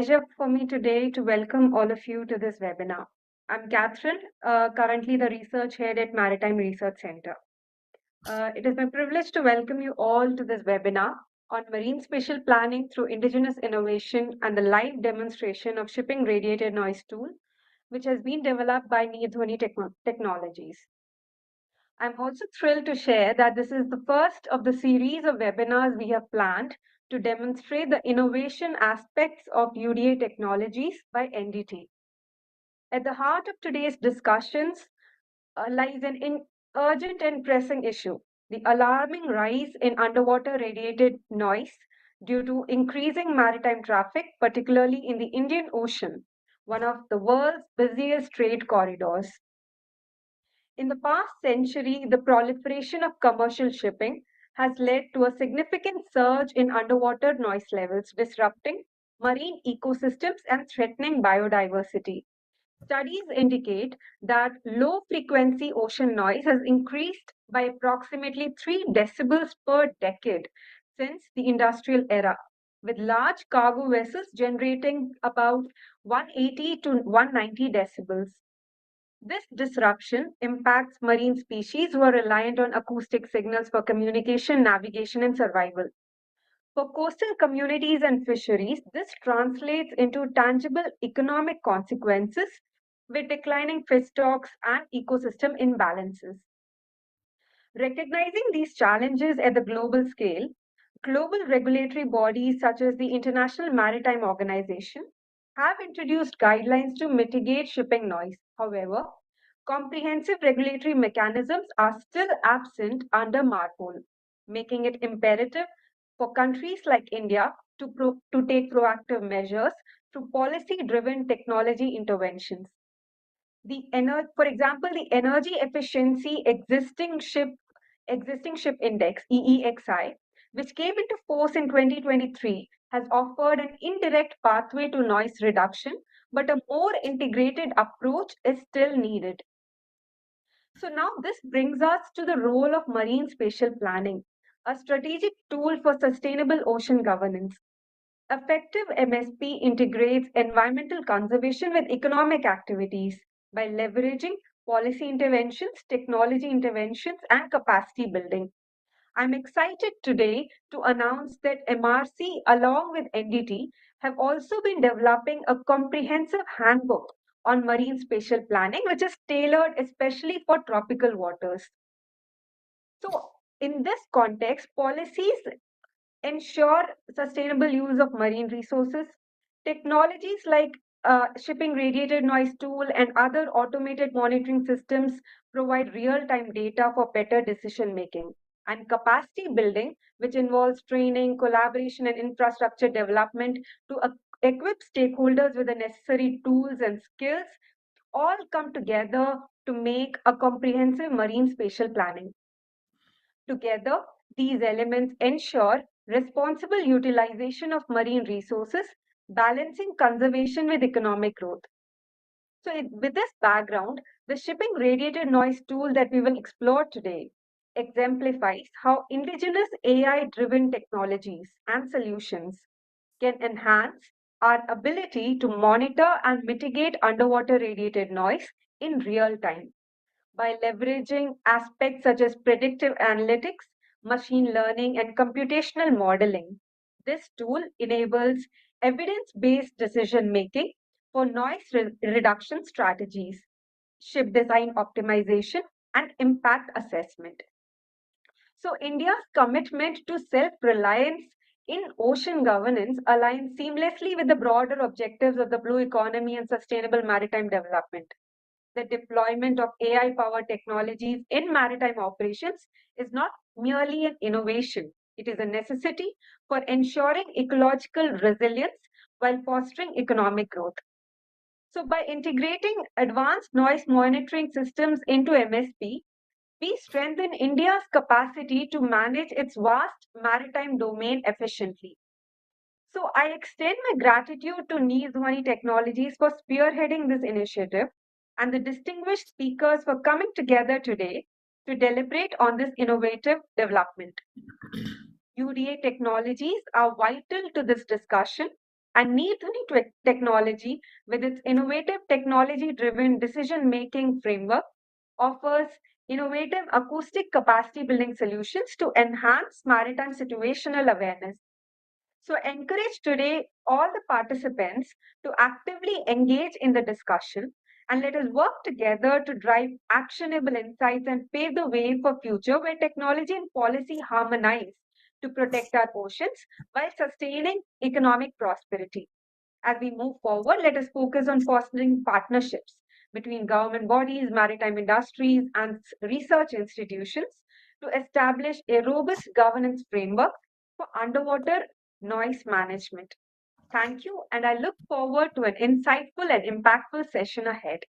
Pleasure for me today to welcome all of you to this webinar. I'm Catherine, currently the research head at Maritime Research Center. It is my privilege to welcome you all to this webinar on marine spatial planning through indigenous innovation and the live demonstration of Shipping Radiated Noise tool, which has been developed by NirDhwani Technologies. I'm also thrilled to share that this is the first of the series of webinars we have planned to demonstrate the innovation aspects of UDA technologies by NDT. At the heart of today's discussions lies an urgent and pressing issue, the alarming rise in underwater radiated noise due to increasing maritime traffic, particularly in the Indian Ocean, one of the world's busiest trade corridors. In the past century, the proliferation of commercial shipping has led to a significant surge in underwater noise levels, disrupting marine ecosystems and threatening biodiversity. Studies indicate that low frequency ocean noise has increased by approximately 3 decibels per decade since the industrial era, with large cargo vessels generating about 180 to 190 decibels. This disruption impacts marine species who are reliant on acoustic signals for communication, navigation, and survival. For coastal communities and fisheries, this translates into tangible economic consequences with declining fish stocks and ecosystem imbalances. Recognizing these challenges at the global scale, global regulatory bodies such as the International Maritime Organization have introduced guidelines to mitigate shipping noise. However, comprehensive regulatory mechanisms are still absent under MARPOL, making it imperative for countries like India to take proactive measures through policy-driven technology interventions. For example, the energy efficiency existing ship index EEXI, which came into force in 2023, has offered an indirect pathway to noise reduction, but a more integrated approach is still needed. So now this brings us to the role of marine spatial planning, a strategic tool for sustainable ocean governance. Effective MSP integrates environmental conservation with economic activities by leveraging policy interventions, technology interventions, and capacity building. I'm excited today to announce that MRC, along with NDT, have also been developing a comprehensive handbook on marine spatial planning, which is tailored especially for tropical waters. So, in this context, policies ensure sustainable use of marine resources. Technologies like shipping radiated noise tool and other automated monitoring systems provide real-time data for better decision making. And capacity building, which involves training, collaboration, and infrastructure development to equip stakeholders with the necessary tools and skills, all come together to make a comprehensive marine spatial planning. Together, these elements ensure responsible utilization of marine resources, balancing conservation with economic growth. So, with this background, the shipping radiated noise tool that we will explore today exemplifies how indigenous AI driven technologies and solutions can enhance our ability to monitor and mitigate underwater radiated noise in real time by leveraging aspects such as predictive analytics, machine learning, and computational modeling. This tool enables evidence based decision making for noise reduction strategies, ship design optimization, and impact assessment. So, India's commitment to self reliance in ocean governance aligns seamlessly with the broader objectives of the blue economy and sustainable maritime development. The deployment of AI powered technologies in maritime operations is not merely an innovation, it is a necessity for ensuring ecological resilience while fostering economic growth. So, by integrating advanced noise monitoring systems into MSP, we strengthen India's capacity to manage its vast maritime domain efficiently. So, I extend my gratitude to NirDhwani Technologies for spearheading this initiative and the distinguished speakers for coming together today to deliberate on this innovative development. UDA technologies are vital to this discussion And NirDhwani Technology, with its innovative technology-driven decision-making framework, offers innovative acoustic capacity building solutions to enhance maritime situational awareness. So, encourage today all the participants to actively engage in the discussion, and let us work together to drive actionable insights and pave the way for future where technology and policy harmonize to protect our oceans while sustaining economic prosperity. As we move forward, let us focus on fostering partnerships between government bodies, maritime industries, and research institutions to establish a robust governance framework for underwater noise management. Thank you, and I look forward to an insightful and impactful session ahead.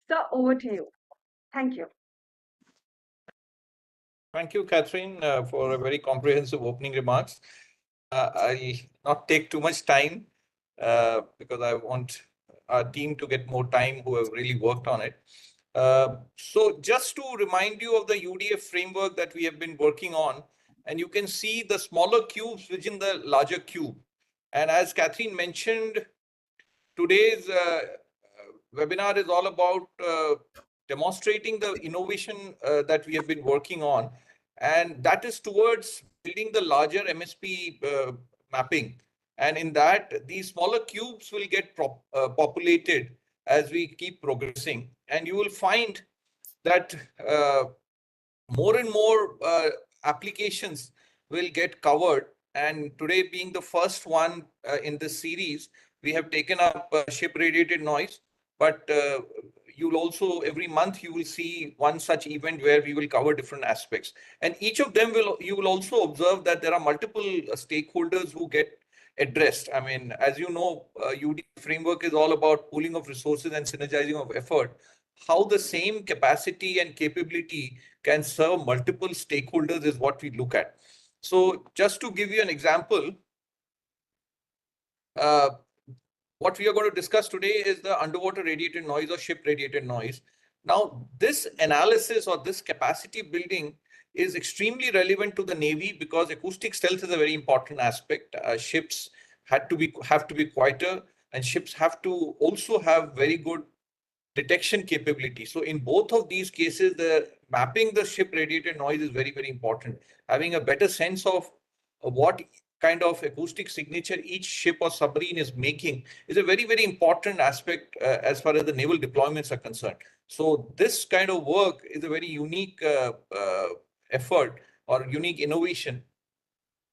So, over to you. Thank you. Thank you, Catherine, for a very comprehensive opening remarks. I'll not take too much time because I want our team to get more time who have really worked on it. So just to remind you of the UDF framework that we have been working on, and you can see the smaller cubes within the larger cube. And as Catherine mentioned, today's webinar is all about demonstrating the innovation that we have been working on, and that is towards building the larger MSP mapping. And in that, these smaller cubes will get populated as we keep progressing. And you will find that more and more applications will get covered. And today being the first one in this series, we have taken up ship radiated noise, but you'll also, every month you will see one such event where we will cover different aspects. And each of them you will also observe that there are multiple stakeholders who get addressed. I mean, as you know, UD framework is all about pooling of resources and synergizing of effort. How the same capacity and capability can serve multiple stakeholders is what we look at. So just to give you an example, what we are going to discuss today is the underwater radiated noise or ship radiated noise. Now, this analysis or this capacity building is extremely relevant to the Navy because acoustic stealth is a very important aspect. Ships have to be quieter, and ships have to also have very good detection capability. So in both of these cases, the mapping the ship radiated noise is very, very important. Having a better sense of what kind of acoustic signature each ship or submarine is making is a very, very important aspect as far as the naval deployments are concerned. So this kind of work is a very unique effort or unique innovation,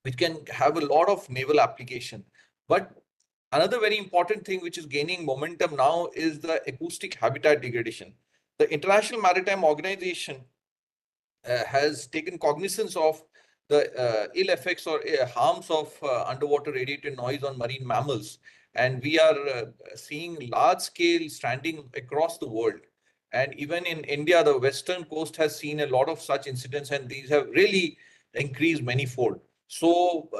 which can have a lot of naval application. But another very important thing which is gaining momentum now is the acoustic habitat degradation. The International Maritime Organization has taken cognizance of the ill effects or harms of underwater radiated noise on marine mammals. And we are seeing large scale stranding across the world. And even in India, the western coast has seen a lot of such incidents, and these have really increased manifold. So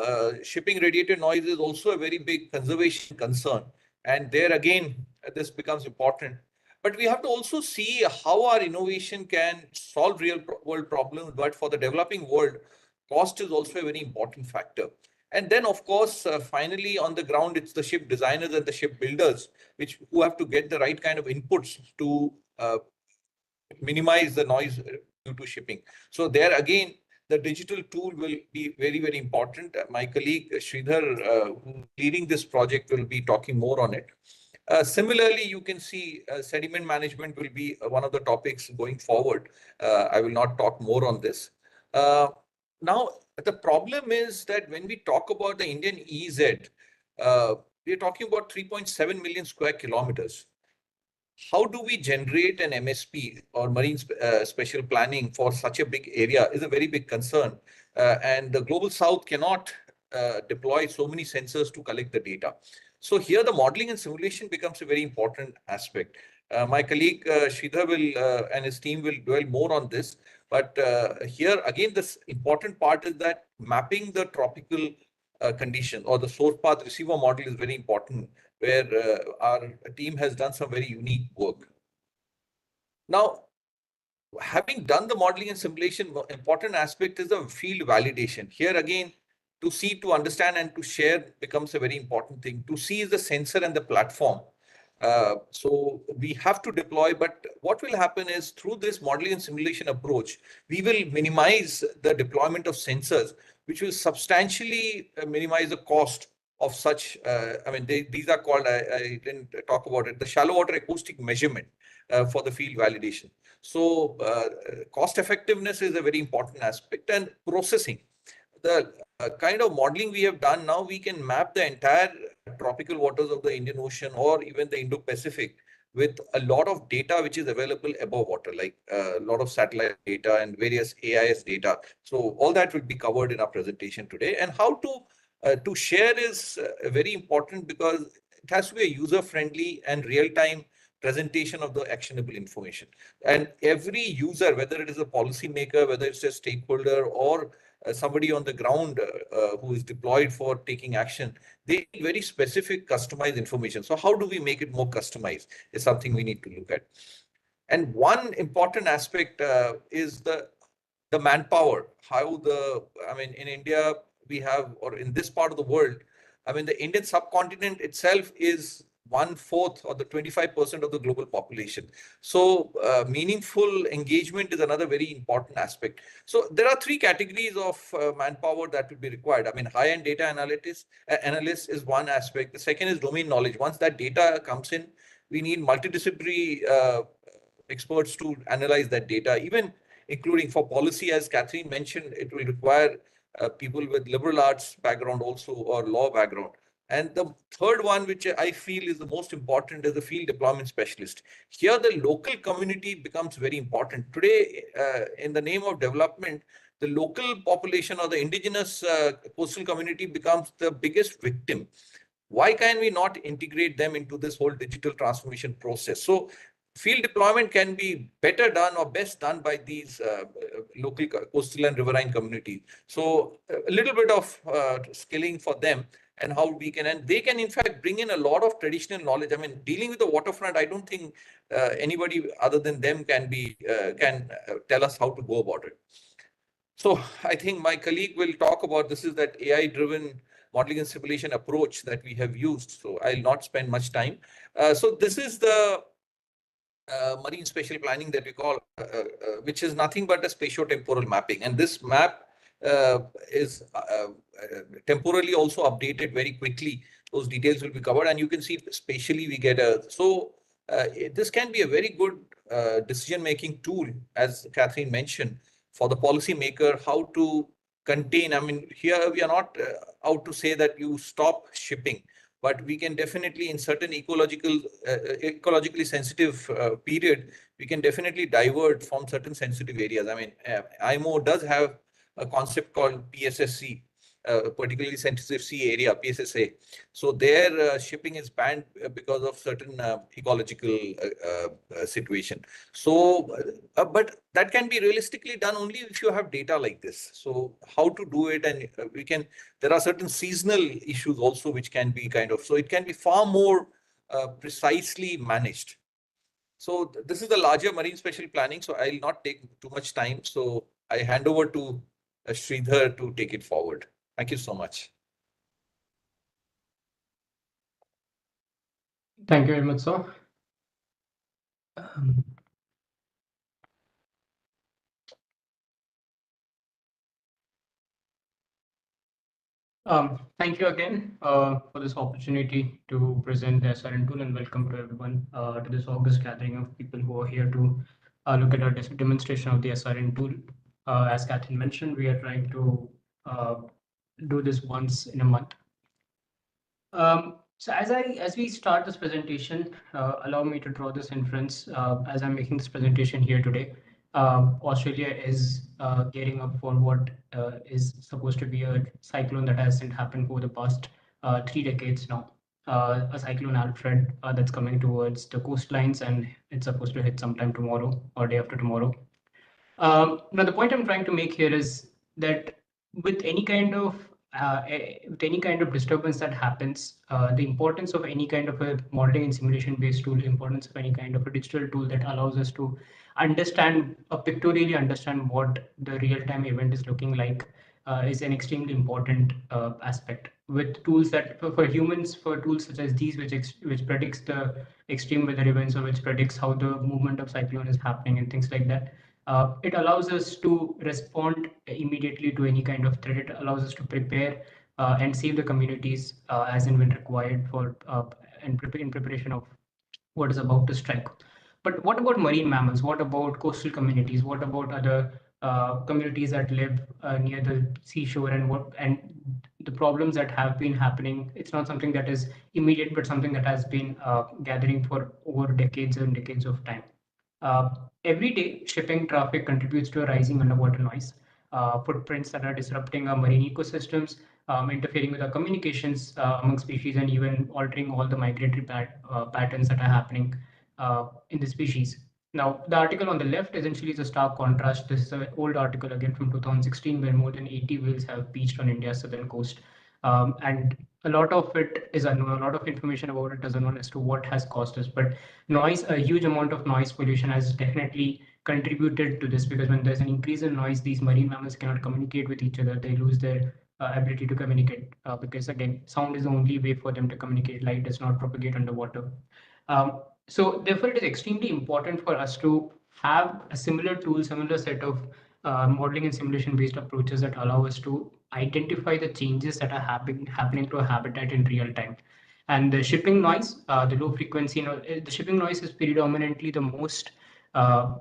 shipping radiated noise is also a very big conservation concern. And there again, this becomes important. But we have to also see how our innovation can solve real world problems. But for the developing world, cost is also a very important factor. And then, of course, finally, on the ground, it's the ship designers and the ship builders who have to get the right kind of inputs to minimize the noise due to shipping. So there again, the digital tool will be very, very important. My colleague Sridhar, who leading this project, will be talking more on it. Similarly, you can see sediment management will be one of the topics going forward. I will not talk more on this. Now, the problem is that when we talk about the Indian EEZ, we are talking about 3.7 million square kilometers. How do we generate an MSP or marine special planning for such a big area is a very big concern. And the global south cannot deploy so many sensors to collect the data. So here the modeling and simulation becomes a very important aspect. My colleague Sridhar will and his team will dwell more on this. But here again, this important part is that mapping the tropical condition or the source path receiver model is very important, where our team has done some very unique work. Now, having done the modeling and simulation, important aspect is the field validation. Here again, To see, to understand, and to share becomes a very important thing. To see is the sensor and the platform. So we have to deploy, but what will happen is through this modeling and simulation approach, we will minimize the deployment of sensors, which will substantially minimize the cost of such. I mean, these are called, I didn't talk about it, the shallow water acoustic measurement for the field validation. So cost effectiveness is a very important aspect, and processing. The kind of modeling we have done now, we can map the entire tropical waters of the Indian Ocean or even the Indo-Pacific with a lot of data which is available above water, like a lot of satellite data and various AIS data. So all that will be covered in our presentation today. And how to share is very important, because it has to be a user-friendly and real-time presentation of the actionable information. And every user, whether it is a policymaker, whether it's a stakeholder, or somebody on the ground who is deployed for taking action, they need very specific customized information. So how do we make it more customized is something we need to look at. And one important aspect is the manpower. I mean, in India, we have, or in this part of the world, I mean, the Indian subcontinent itself is 1/4 or the 25% of the global population. So meaningful engagement is another very important aspect. So there are three categories of manpower that will be required. I mean, high-end data analyst is one aspect. The second is domain knowledge. Once that data comes in, we need multidisciplinary experts to analyze that data, even including for policy, as Catherine mentioned, it will require people with liberal arts background also, or law background. And the third one, which I feel is the most important, is the field deployment specialist. Here, the local community becomes very important. Today, in the name of development, the local population or the indigenous coastal community becomes the biggest victim. Why can we not integrate them into this whole digital transformation process? So field deployment can be better done or best done by these local coastal and riverine communities. So a little bit of skilling for them, and how we can, and they can in fact bring in a lot of traditional knowledge. I mean, dealing with the waterfront, I don't think anybody other than them can tell us how to go about it. So I think my colleague will talk about, this is that AI-driven modeling and simulation approach that we have used. So I'll not spend much time. So this is the marine spatial planning that we call, which is nothing but a spatio-temporal mapping. And this map is temporally also updated very quickly. Those details will be covered, and you can see spatially we get a, so this can be a very good decision-making tool, as Catherine mentioned, for the policymaker, how to contain. I mean, here we are not out to say that you stop shipping, but we can definitely, in certain ecologically sensitive period, we can definitely divert from certain sensitive areas. I mean, IMO does have a concept called PSSC, particularly sensitive sea area, PSSA. So their shipping is banned because of certain ecological situation. So, but that can be realistically done only if you have data like this. So how to do it, and there are certain seasonal issues also which can be so it can be far more precisely managed. So this is the larger marine spatial planning. So I'll not take too much time. So I hand over to Sridhar to take it forward. Thank you so much. Thank you very much, sir. Thank you again for this opportunity to present the SRN tool, and welcome to everyone to this August gathering of people who are here to look at our demonstration of the SRN tool. As Catherine mentioned, we are trying to do this once in a month. So as we start this presentation, allow me to draw this inference as I'm making this presentation here today. Australia is gearing up for what is supposed to be a cyclone that hasn't happened over the past 3 decades now. A cyclone Alfred that's coming towards the coastlines, and it's supposed to hit sometime tomorrow or day after tomorrow. Now, the point I'm trying to make here is that with any kind of disturbance that happens, the importance of any kind of a modeling and simulation based tool, importance of any kind of a digital tool that allows us to understand, pictorially understand what the real time event is looking like, is an extremely important aspect. With tools that for humans, for tools such as these, which predicts the extreme weather events or which predicts how the movement of cyclone is happening and things like that, it allows us to respond immediately to any kind of threat. It allows us to prepare and save the communities as and when required for in preparation of what is about to strike. But what about marine mammals? What about coastal communities? What about other communities that live near the seashore, and the problems that have been happening? It's not something that is immediate, but something that has been gathering for over decades and decades of time. Uh, every day, shipping traffic contributes to a rising underwater noise. Footprints that are disrupting our marine ecosystems, interfering with our communications among species, and even altering all the migratory patterns that are happening in the species. Now, the article on the left essentially is a stark contrast. This is an old article again from 2016, where more than 80 whales have beached on India's southern coast. And a lot of it is unknown, a lot of information about it is unknown as to what has caused us. But noise, a huge amount of noise pollution has definitely contributed to this, because when there's an increase in noise, these marine mammals cannot communicate with each other. They lose their ability to communicate because, again, sound is the only way for them to communicate. Light does not propagate underwater. So therefore, it is extremely important for us to have a similar tool, similar set of modeling and simulation based approaches that allow us to identify the changes that are happening to a habitat in real time. And the shipping noise, the low frequency, the shipping noise is predominantly the most uh,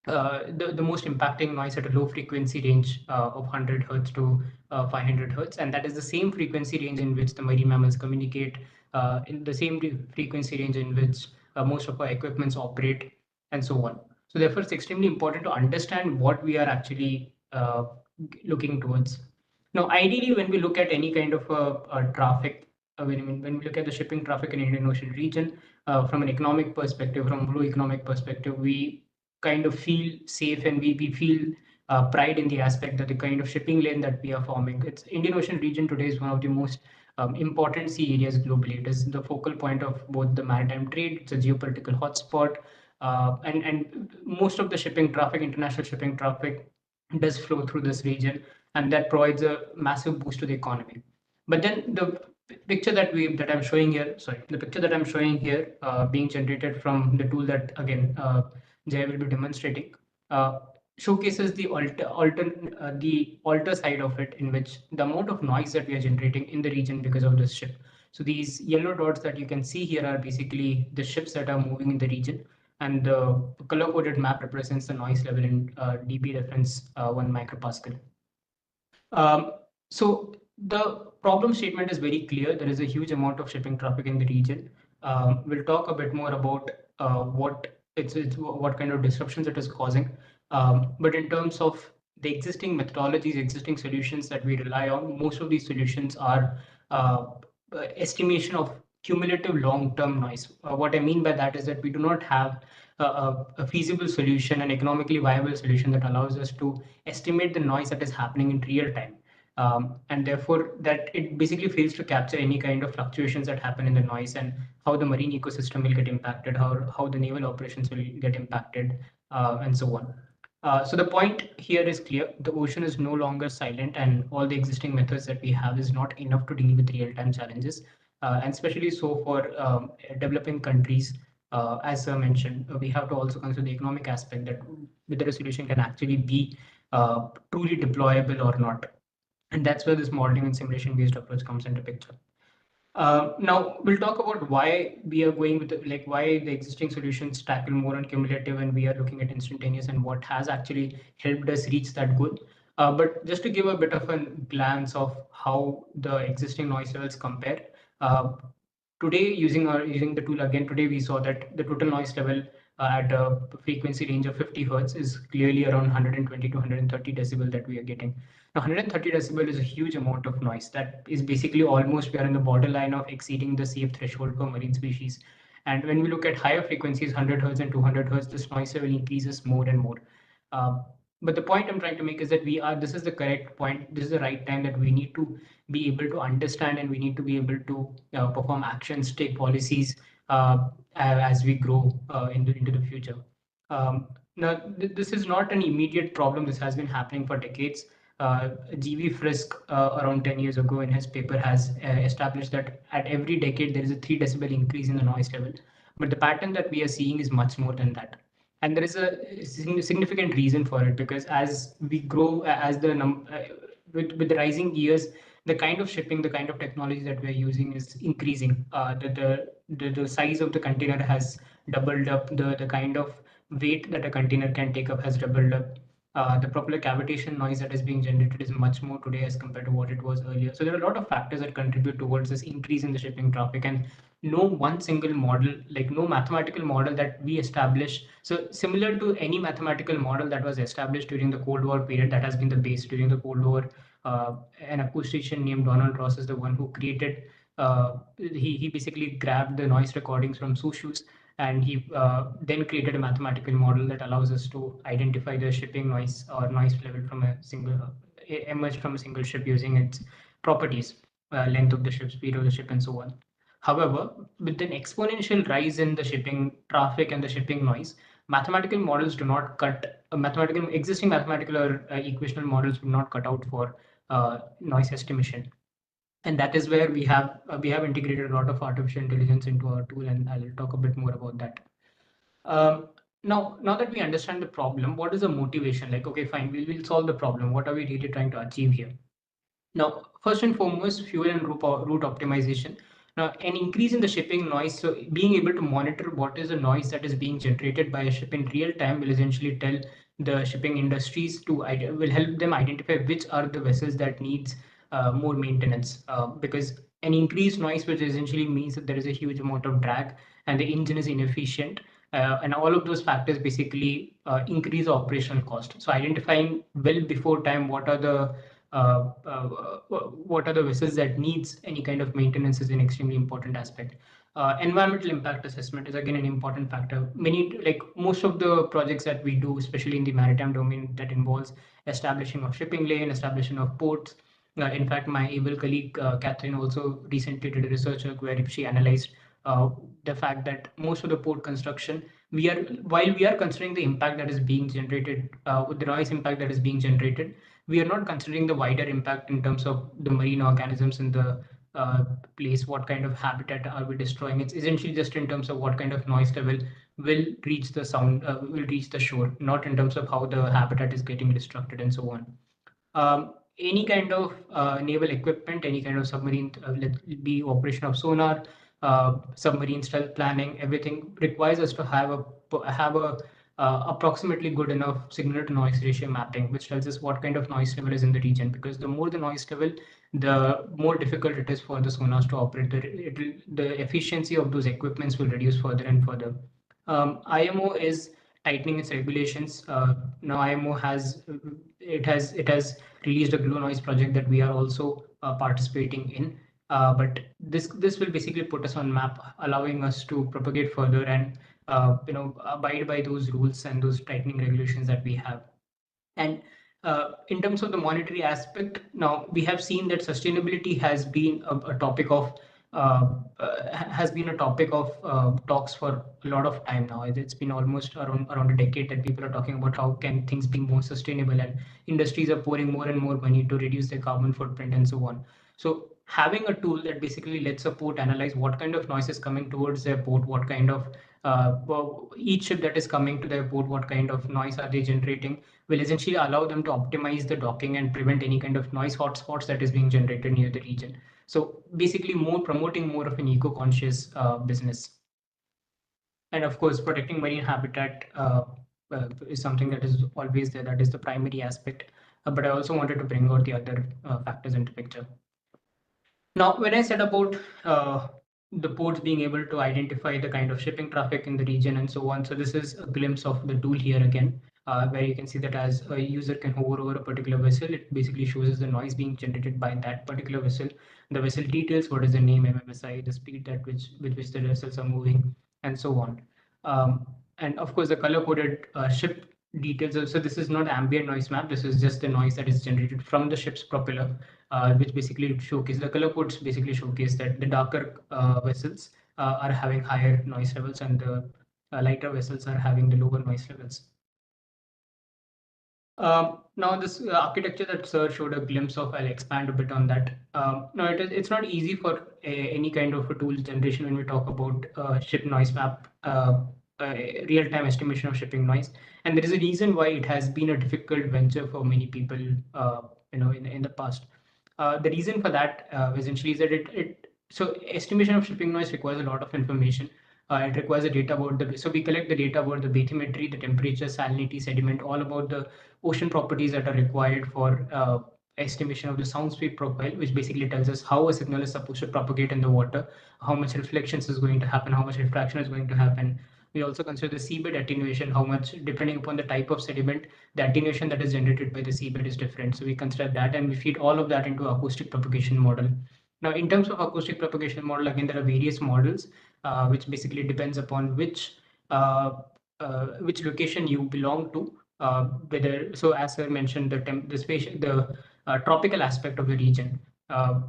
the most impacting noise at a low frequency range of 100 hertz to 500 hertz, and that is the same frequency range in which the marine mammals communicate, in the same frequency range in which most of our equipments operate, and so on. So therefore, it's extremely important to understand what we are actually looking towards. Now, ideally, when we look at any kind of traffic, when we look at the shipping traffic in Indian Ocean region, from an economic perspective, from a blue economic perspective, we kind of feel safe, and we feel pride in the aspect that the kind of shipping lane that we are forming. It's Indian Ocean region today is one of the most important sea areas globally. It is the focal point of both the maritime trade. It's a geopolitical hotspot, and most of the shipping traffic, international shipping traffic, does flow through this region, and that provides a massive boost to the economy. But then the picture that I'm showing here, sorry, the picture that I'm showing here, being generated from the tool that again Jay will be demonstrating, uh, showcases the alter side of it, in which the amount of noise that we are generating in the region because of this ship. So these yellow dots that you can see here are basically the ships that are moving in the region, and the color coded map represents the noise level in dB reference 1 micropascal. Um, so the problem statement is very clear. There is a huge amount of shipping traffic in the region. We'll talk a bit more about it's what kind of disruptions it is causing. But in terms of the existing methodologies, existing solutions that we rely on, most of these solutions are uh, estimation of cumulative long-term noise. What I mean by that is that we do not have a feasible solution, an economically viable solution that allows us to estimate the noise that is happening in real time. And therefore, that it basically fails to capture any kind of fluctuations that happen in the noise, and how the marine ecosystem will get impacted, how the naval operations will get impacted, and so on. So the point here is clear. The ocean is no longer silent, and all the existing methods that we have is not enough to deal with real-time challenges, and especially so for developing countries. As I mentioned, we have to also consider the economic aspect, that whether a solution can actually be truly deployable or not. And that's where this modeling and simulation based approach comes into picture. Now we'll talk about why we are going with why the existing solutions tackle more on cumulative and we are looking at instantaneous, and what has actually helped us reach that goal. But just to give a bit of a glance of how the existing noise levels compare. Uh, Today, using the tool again, today we saw that the total noise level at a frequency range of 50 hertz is clearly around 120 to 130 decibel that we are getting. Now, 130 decibel is a huge amount of noise. That is basically almost we are in the borderline of exceeding the safe threshold for marine species. And when we look at higher frequencies, 100 hertz and 200 hertz, this noise level increases more and more. Um, but the point I'm trying to make is that this is the correct point. This is the right time that we need to be able to understand, and we need to be able to perform actions, take policies as we grow into the future. Now, this is not an immediate problem. This has been happening for decades. G.V. Frisk, around 10 years ago, in his paper, has established that at every decade there is a 3 decibel increase in the noise level. But the pattern that we are seeing is much more than that. And there is a significant reason for it, because as we grow, with the rising years, the kind of shipping, the kind of technology that we're using is increasing. The size of the container has doubled up. The kind of weight that a container can take up has doubled up. The propeller cavitation noise that is being generated is much more today as compared to what it was earlier. So there are a lot of factors that contribute towards this increase in the shipping traffic, and no one single model, like no mathematical model that we establish. So similar to any mathematical model that was established during the Cold War period, that has been the base during the Cold War. An acoustician named Donald Ross is the one who created. He basically grabbed the noise recordings from sushus, and he then created a mathematical model that allows us to identify the shipping noise or noise level from a single emerged from a single ship using its properties, length of the ship, speed of the ship, and so on. However, with an exponential rise in the shipping traffic and the shipping noise, mathematical models do not cut mathematical existing mathematical or equational models do not cut out for noise estimation. And that is where we have integrated a lot of artificial intelligence into our tool, and I'll talk a bit more about that. Now that we understand the problem, what is the motivation? Like, okay, fine, we'll solve the problem. What are we really trying to achieve here? Now, first and foremost, fuel and route optimization. Now, an increase in the shipping noise, so being able to monitor what is the noise that is being generated by a ship in real time will essentially tell the shipping industries will help them identify which are the vessels that needs more maintenance, because an increased noise, which essentially means that there is a huge amount of drag and the engine is inefficient, and all of those factors basically increase operational cost. So identifying well before time what are the vessels that needs any kind of maintenance is an extremely important aspect. Environmental impact assessment is again an important factor. Like most of the projects that we do, especially in the maritime domain, that involves establishing of shipping lane, establishing of ports. In fact, my able colleague Catherine also recently did a research work where she analyzed the fact that most of the port construction, while we are considering the impact that is being generated, with the noise impact that is being generated, we are not considering the wider impact in terms of the marine organisms in the place. What kind of habitat are we destroying? It's essentially just in terms of what kind of noise level will reach the will reach the shore, not in terms of how the habitat is getting destructed and so on. Any kind of naval equipment, any kind of submarine, let it be operation of sonar, submarine stealth planning, everything requires us to have a approximately good enough signal to noise ratio mapping, which tells us what kind of noise level is in the region. Because the more the noise level, the more difficult it is for the sonars to operate. The efficiency of those equipments will reduce further and further. IMO is tightening its regulations. Now IMO has released a glow noise project that we are also participating in. But this will basically put us on map, allowing us to propagate further and abide by those rules and those tightening regulations that we have. And in terms of the monetary aspect, now we have seen that sustainability has been a topic of talks for a lot of time now. It's been almost around a decade that people are talking about how can things be more sustainable, and industries are pouring more and more money to reduce their carbon footprint and so on. So having a tool that basically lets a port analyze what kind of noise is coming towards their port, what kind of each ship that is coming to their port, what kind of noise are they generating, will essentially allow them to optimize the docking and prevent any kind of noise hotspots that is being generated near the region. So basically promoting more of an eco-conscious business. And of course, protecting marine habitat is something that is always there. That is the primary aspect. But I also wanted to bring out the other factors into picture. Now, when I said about the ports being able to identify the kind of shipping traffic in the region and so on, so this is a glimpse of the tool here again, where you can see that as a user can hover over a particular vessel, it basically shows us the noise being generated by that particular vessel, the vessel details, what is the name, MMSI, the speed at with which the vessels are moving, and so on. And of course, the color-coded ship details. So this is not ambient noise map. This is just the noise that is generated from the ship's propeller, which basically showcase the color codes basically showcase that the darker vessels are having higher noise levels, and the lighter vessels are having the lower noise levels. Now this architecture that Sir showed a glimpse of, I'll expand a bit on that. Now it's not easy for any kind of a tool generation when we talk about ship noise map, real-time estimation of shipping noise, and there is a reason why it has been a difficult venture for many people, in the past. The reason for that essentially is that so estimation of shipping noise requires a lot of information. It requires the data about so we collect the data about the bathymetry, the temperature, salinity, sediment, all about the ocean properties that are required for estimation of the sound speed profile, which basically tells us how a signal is supposed to propagate in the water, how much reflections is going to happen, how much refraction is going to happen. We also consider the seabed attenuation, how much, depending upon the type of sediment, the attenuation that is generated by the seabed is different. So we consider that and we feed all of that into acoustic propagation model. Now, in terms of acoustic propagation model, again, there are various models, which basically depends upon which location you belong to. Whether so, as I mentioned, the tropical aspect of the region. Uh,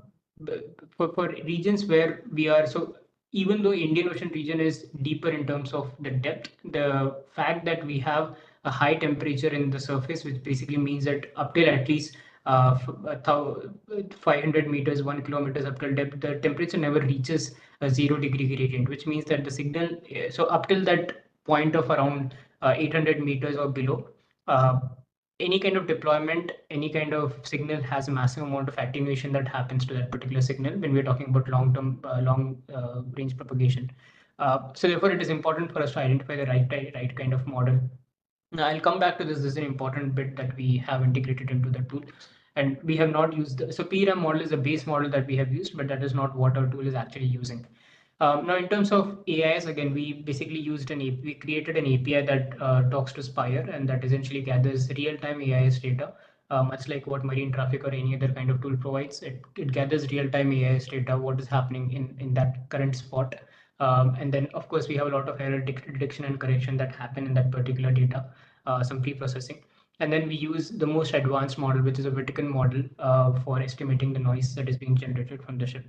for regions where we are, so even though Indian Ocean region is deeper in terms of the depth, the fact that we have a high temperature in the surface, which basically means that up till at least 500 meters, 1 kilometers up till depth, the temperature never reaches a 0 degree gradient, which means that the signal, so up till that point of around 800 meters or below, uh, any kind of deployment, any kind of signal has a massive amount of attenuation that happens to that particular signal when we're talking about long range propagation. So therefore, it is important for us to identify the right kind of model. Now, I'll come back to this. This is an important bit that we have integrated into the tool. And we have not used, so PRAM model is a base model that we have used, but that is not what our tool is actually using. Now, in terms of AIs, again, we basically we created an API that talks to Spire and that essentially gathers real-time AIS data, much like what marine traffic or any other kind of tool provides. It gathers real-time AIS data, what is happening in that current spot. And then, of course, we have a lot of error detection and correction that happen in that particular data, some pre-processing. And then we use the most advanced model, which is a Wittiken model for estimating the noise that is being generated from the ship.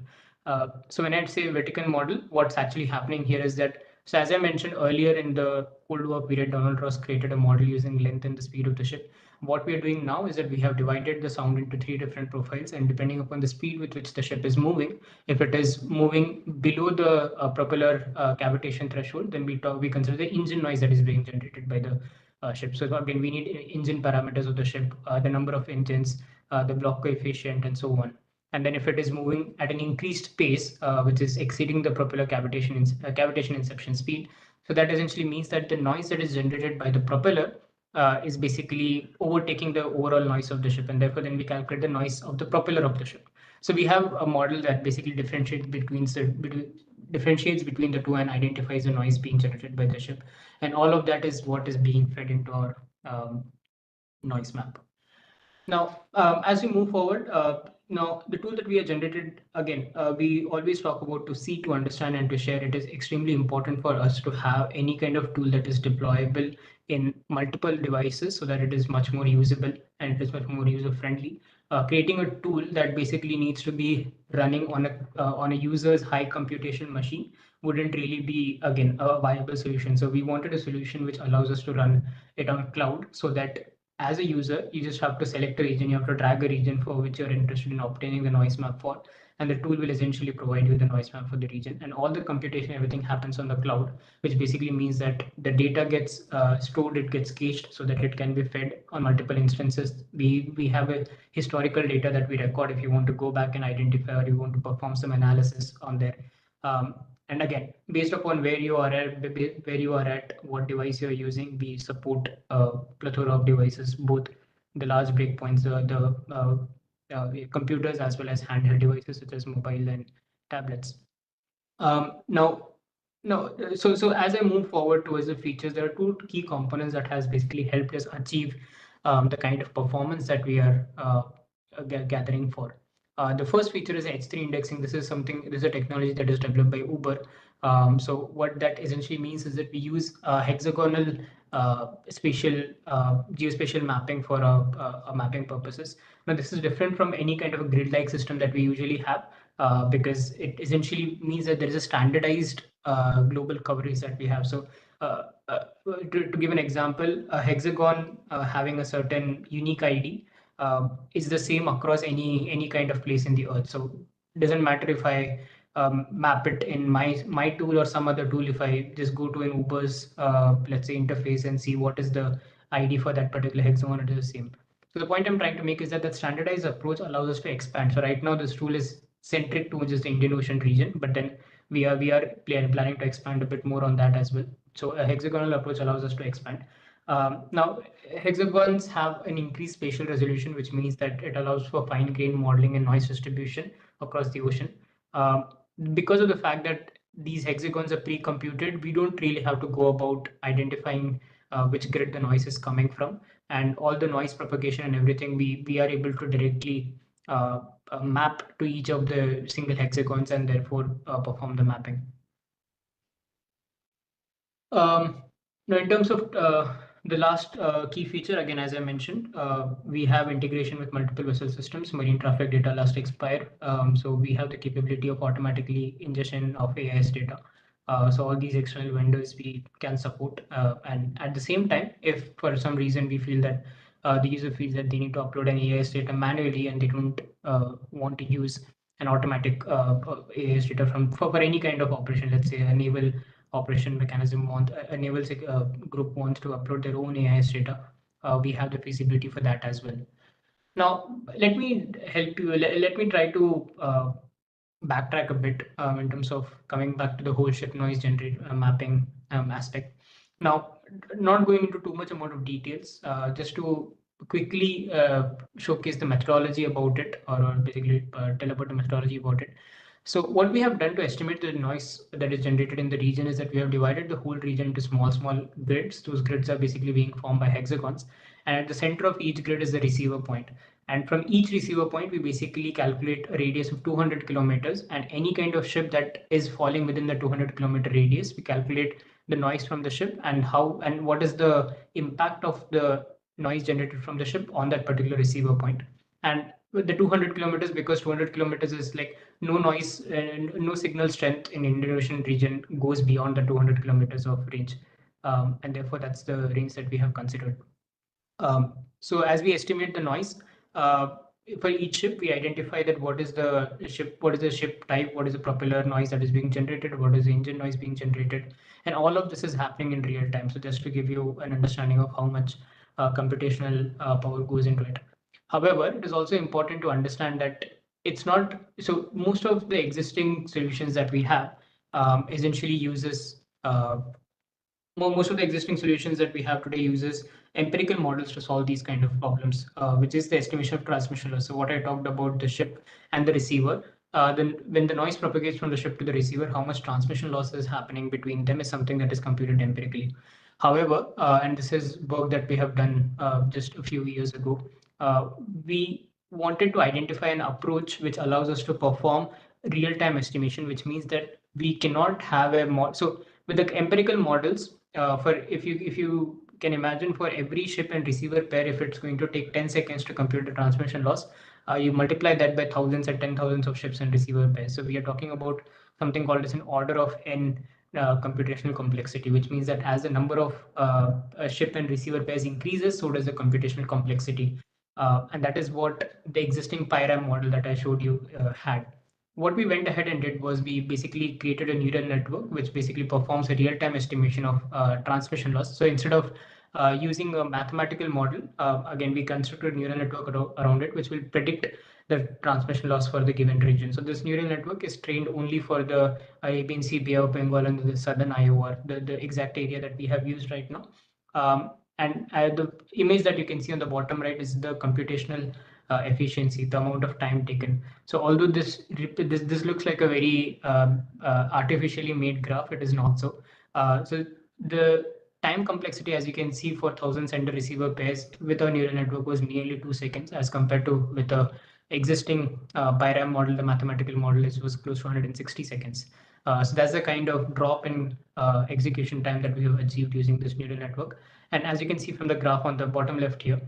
So when I say Vatican model, what's actually happening here is that, so as I mentioned earlier in the Cold War period, Donald Ross created a model using length and the speed of the ship. What we are doing now is that we have divided the sound into 3 different profiles, and depending upon the speed with which the ship is moving, if it is moving below the propeller cavitation threshold, then we consider the engine noise that is being generated by the ship. So again, we need engine parameters of the ship, the number of engines, the block coefficient, and so on. And then if it is moving at an increased pace, which is exceeding the propeller cavitation inception speed, so that essentially means that the noise that is generated by the propeller is basically overtaking the overall noise of the ship, and therefore then we calculate the noise of the propeller of the ship. So we have a model that basically differentiates between the two and identifies the noise being generated by the ship, and all of that is what is being fed into our noise map. Now, as we move forward, now the tool that we have generated, again, we always talk about to see, to understand, and to share. It is extremely important for us to have any kind of tool that is deployable in multiple devices so that it is much more usable and it is much more user friendly. Creating a tool that basically needs to be running on a user's high computation machine wouldn't really be, again, a viable solution. So we wanted a solution which allows us to run it on cloud so that as a user, you just have to select a region, you have to drag a region for which you're interested in obtaining the noise map for, and the tool will essentially provide you the noise map for the region. And all the computation, everything happens on the cloud, which basically means that the data gets stored, it gets cached so that it can be fed on multiple instances. We have a historical data that we record if you want to go back and identify or you want to perform some analysis on there. Um, and again, based upon where you are at, what device you're using, we support a plethora of devices, both the large breakpoints, computers, as well as handheld devices such as mobile and tablets. Now, no, so as I move forward towards the features, there are two key components that has basically helped us achieve the kind of performance that we are gathering for. The first feature is H3 indexing. This is a technology that is developed by Uber. So what that essentially means is that we use hexagonal spatial geospatial mapping for mapping purposes. Now this is different from any kind of a grid-like system that we usually have. because it essentially means that there is a standardized global coverage that we have. So to give an example, a hexagon having a certain unique ID is the same across any kind of place in the earth. So it doesn't matter if I map it in my tool or some other tool. If I just go to an Uber's let's say interface and see what is the ID for that particular hexagon, it is the same. So the point I'm trying to make is that standardized approach allows us to expand. So right now this tool is centric to just the Indian Ocean region, but then we are planning to expand a bit more on that as well. So a hexagonal approach allows us to expand. Now, hexagons have an increased spatial resolution, which means that it allows for fine-grained modeling and noise distribution across the ocean. Um, because of the fact that these hexagons are pre-computed, we don't really have to go about identifying which grid the noise is coming from, and all the noise propagation and everything we are able to directly map to each of the single hexagons and therefore perform the mapping. Now, in terms of the last key feature, again, as I mentioned, we have integration with multiple vessel systems, marine traffic data elastic spire. So we have the capability of automatically ingestion of AIS data. So all these external vendors we can support. And at the same time, if for some reason we feel that the user feels that they need to upload an AIS data manually and they don't want to use an automatic AIS data for any kind of operation, let's say a naval operation mechanism a naval group wants to upload their own AIS data, we have the feasibility for that as well. Now, let me help you. Let me try to backtrack a bit in terms of coming back to the whole ship noise generate mapping aspect. Now, not going into too much amount of details, just to quickly showcase the methodology about it, or basically tell about the methodology about it. So what we have done to estimate the noise that is generated in the region is that we have divided the whole region into small grids. Those grids are basically being formed by hexagons. And at the center of each grid is the receiver point. And from each receiver point, we basically calculate a radius of 200 kilometers. And any kind of ship that is falling within the 200-kilometer radius, we calculate the noise from the ship and what is the impact of the noise generated from the ship on that particular receiver point. And with the 200 kilometers, because 200 kilometers is like no noise and no signal strength in Indian Ocean region goes beyond the 200 kilometers of range. And therefore, that's the range that we have considered. So as we estimate the noise, for each ship, we identify that what is the ship type, what is the propeller noise that is being generated, what is the engine noise being generated, and all of this is happening in real time. So just to give you an understanding of how much computational power goes into it. However, it is also important to understand that it's not so. Most of the existing solutions that we have essentially uses most of the existing solutions that we have today uses empirical models to solve these kind of problems, which is the estimation of transmission loss. So what I talked about the ship and the receiver, then when the noise propagates from the ship to the receiver, how much transmission loss is happening between them is something that is computed empirically. However, and this is work that we have done just a few years ago, we wanted to identify an approach which allows us to perform real-time estimation, which means that we cannot have a model. So with the empirical models, for if you can imagine, for every ship and receiver pair, if it's going to take 10 seconds to compute the transmission loss, you multiply that by thousands and 10,000s of ships and receiver pairs. So we are talking about something called as an order of n computational complexity, which means that as the number of ship and receiver pairs increases, so does the computational complexity. And that is what the existing PyRAM model that I showed you had. What we went ahead and did was we basically created a neural network which basically performs a real-time estimation of transmission loss. So instead of using a mathematical model, again, we constructed a neural network around it, which will predict the transmission loss for the given region. So this neural network is trained only for the Arabian Sea, Bay of Bengal, and the southern IOR, the exact area that we have used right now. And the image that you can see on the bottom right is the computational efficiency, the amount of time taken. So although this looks like a very artificially made graph, it is not so. So the time complexity, as you can see, for 1,000 sender receiver pairs with our neural network was nearly 2 seconds, as compared to with the existing PyRAM model, the mathematical model was close to 160 seconds. So that's the kind of drop in execution time that we have achieved using this neural network. And as you can see from the graph on the bottom left here,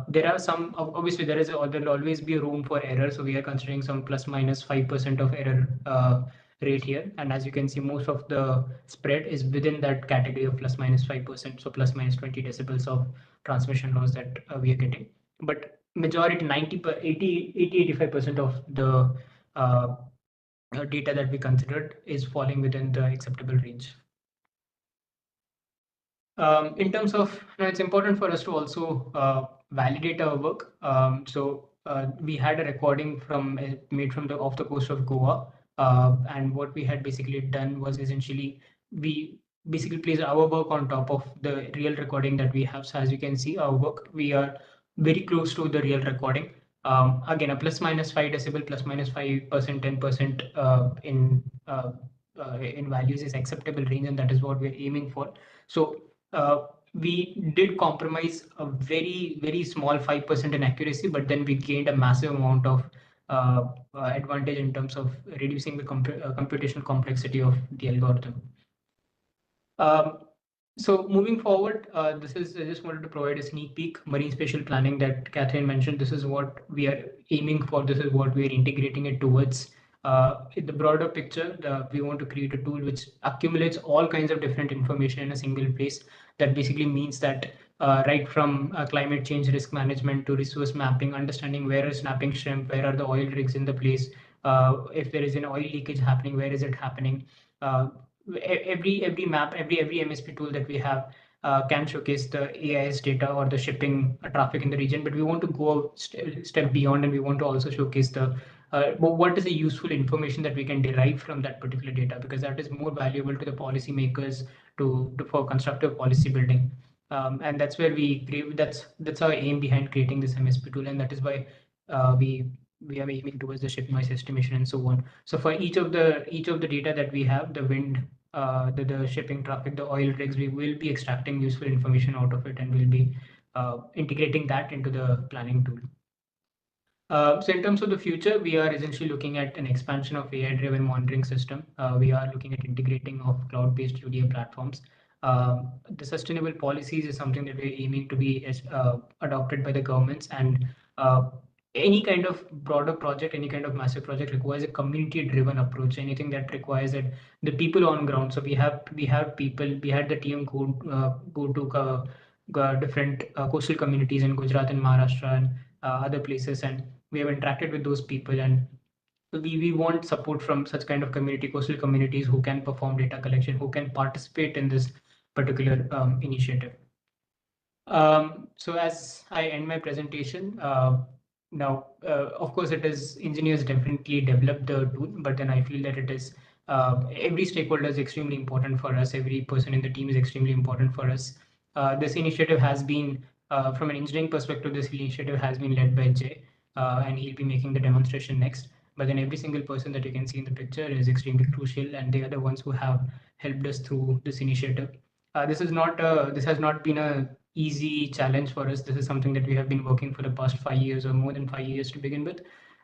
There are some, obviously there'll always be room for error. So we are considering some plus minus 5% of error rate here. And as you can see, most of the spread is within that category of plus minus 5%. So plus minus 20 decibels of transmission loss that we are getting. But majority 85% of the data that we considered is falling within the acceptable range. In terms of, it's important for us to also validate our work. We had a recording made from the off the coast of Goa, and what we had basically done was essentially we basically placed our work on top of the real recording that we have. So as you can see, our work, we are very close to the real recording. Again, a plus minus 5 decibel, plus minus 5%, 10% in values is acceptable range, and that is what we're aiming for. So we did compromise a very small 5% in accuracy, but then we gained a massive amount of advantage in terms of reducing the computational complexity of the algorithm. Um, so moving forward, I just wanted to provide a sneak peek. Marine spatial planning that Catherine mentioned, this is what we are aiming for. This is what we are integrating it towards. In the broader picture, we want to create a tool which accumulates all kinds of different information in a single place. That basically means that right from climate change risk management to resource mapping, understanding where is snapping shrimp, where are the oil rigs in the place, if there is an oil leakage happening, where is it happening. Every map, every MSP tool that we have can showcase the AIS data or the shipping traffic in the region, but we want to go a step beyond, and we want to also showcase the what is the useful information that we can derive from that particular data, because that is more valuable to the policymakers for constructive policy building. And that's where that's our aim behind creating this MSP tool, and that is why we are aiming towards the ship noise estimation and so on. So for each of the data that we have, the wind, the shipping traffic, the oil rigs, we will be extracting useful information out of it, and we'll be integrating that into the planning tool. So in terms of the future, we are essentially looking at an expansion of AI-driven monitoring system. We are looking at integrating of cloud-based UDA platforms. The sustainable policies is something that we're aiming to be adopted by the governments, and any kind of broader project, any kind of massive project requires a community-driven approach. Anything that requires that the people on ground. So we have people. We had the team go to different coastal communities in Gujarat and Maharashtra and other places, and we have interacted with those people, and we want support from such kind of coastal communities who can perform data collection, who can participate in this particular initiative. So as I end my presentation, now, of course, engineers definitely develop the tool, but then I feel that it is every stakeholder is extremely important for us. Every person in the team is extremely important for us. This initiative has been, from an engineering perspective, this initiative has been led by Jay, and he'll be making the demonstration next. But then every single person that you can see in the picture is extremely crucial, and they are the ones who have helped us through this initiative. This has not been a easy challenge for us. This is something that we have been working for the past 5 years or more than 5 years to begin with.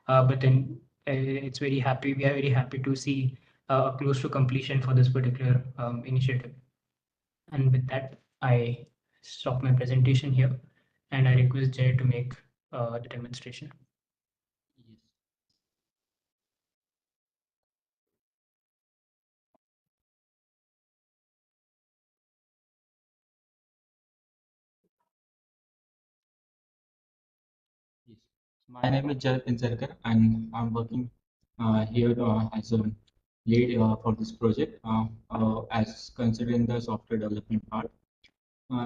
But then it's very happy. We are very happy to see close to completion for this particular initiative. And with that, I stop my presentation here, and I request Jay to make the demonstration. Yes. My name is Jay Pinzarkar, and I'm working here as a lead for this project as considering the software development part.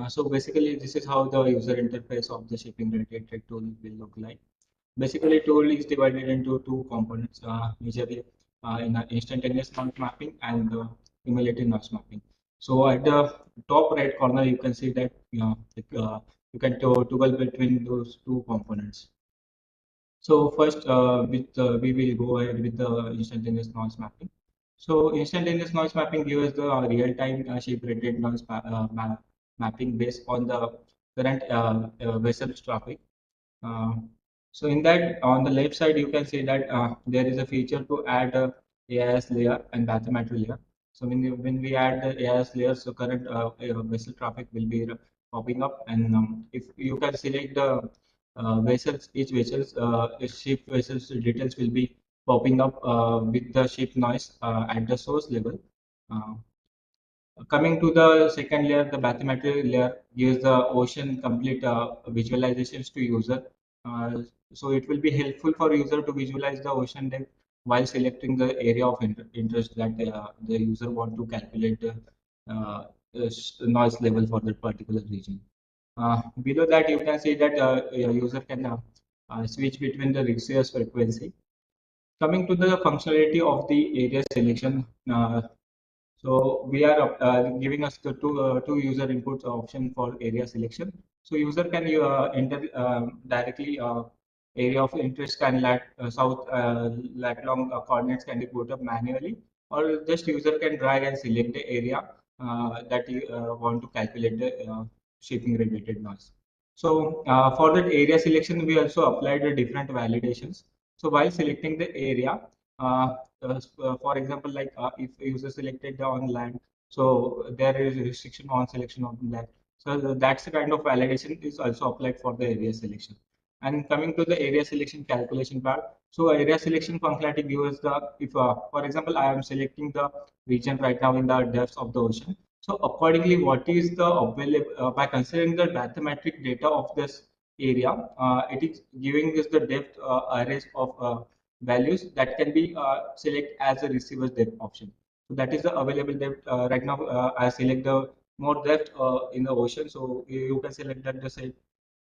So basically, this is how the user interface of the shipping radiated tool will look like. Basically, tool is divided into two components, majorly in instantaneous noise mapping and cumulative noise mapping. So at the top right corner, you can see that you can toggle between those two components. So first, we will go ahead with the instantaneous noise mapping. So instantaneous noise mapping gives the real-time ship-rated noise mapping based on the current vessel traffic. Uh, so in that, on the left side, you can see that there is a feature to add a AIS layer and bathymetry layer. So when we add the AIS layer, so current vessel traffic will be popping up, and if you can select the vessels, each ship vessels details will be popping up with the ship noise at the source level. Uh, Coming to the second layer, the bathymetry layer gives the ocean complete visualizations to user. So it will be helpful for user to visualize the ocean depth while selecting the area of interest that the user want to calculate the noise level for that particular region. Below that, you can see that a user can switch between the receivers frequency. Coming to the functionality of the area selection, so we are giving us the two user inputs option for area selection. So user can enter directly area of interest can south lat long coordinates can be put up manually, or just user can drag and select the area that you want to calculate the shipping related noise. So for that area selection, we also applied the different validations. So while selecting the area, for example, like if a user selected the on land, so there is a restriction on selection on land. So that's the kind of validation is also applied for the area selection. And coming to the area selection calculation part, so area selection functionality gives the if for example I am selecting the region right now in the depths of the ocean. So accordingly, what is the available by considering the mathematic data of this area, it is giving us the depth arrays of values that can be select as a receiver's depth option. So that is the available depth right now. I select the more depth in the ocean, so you can select that the say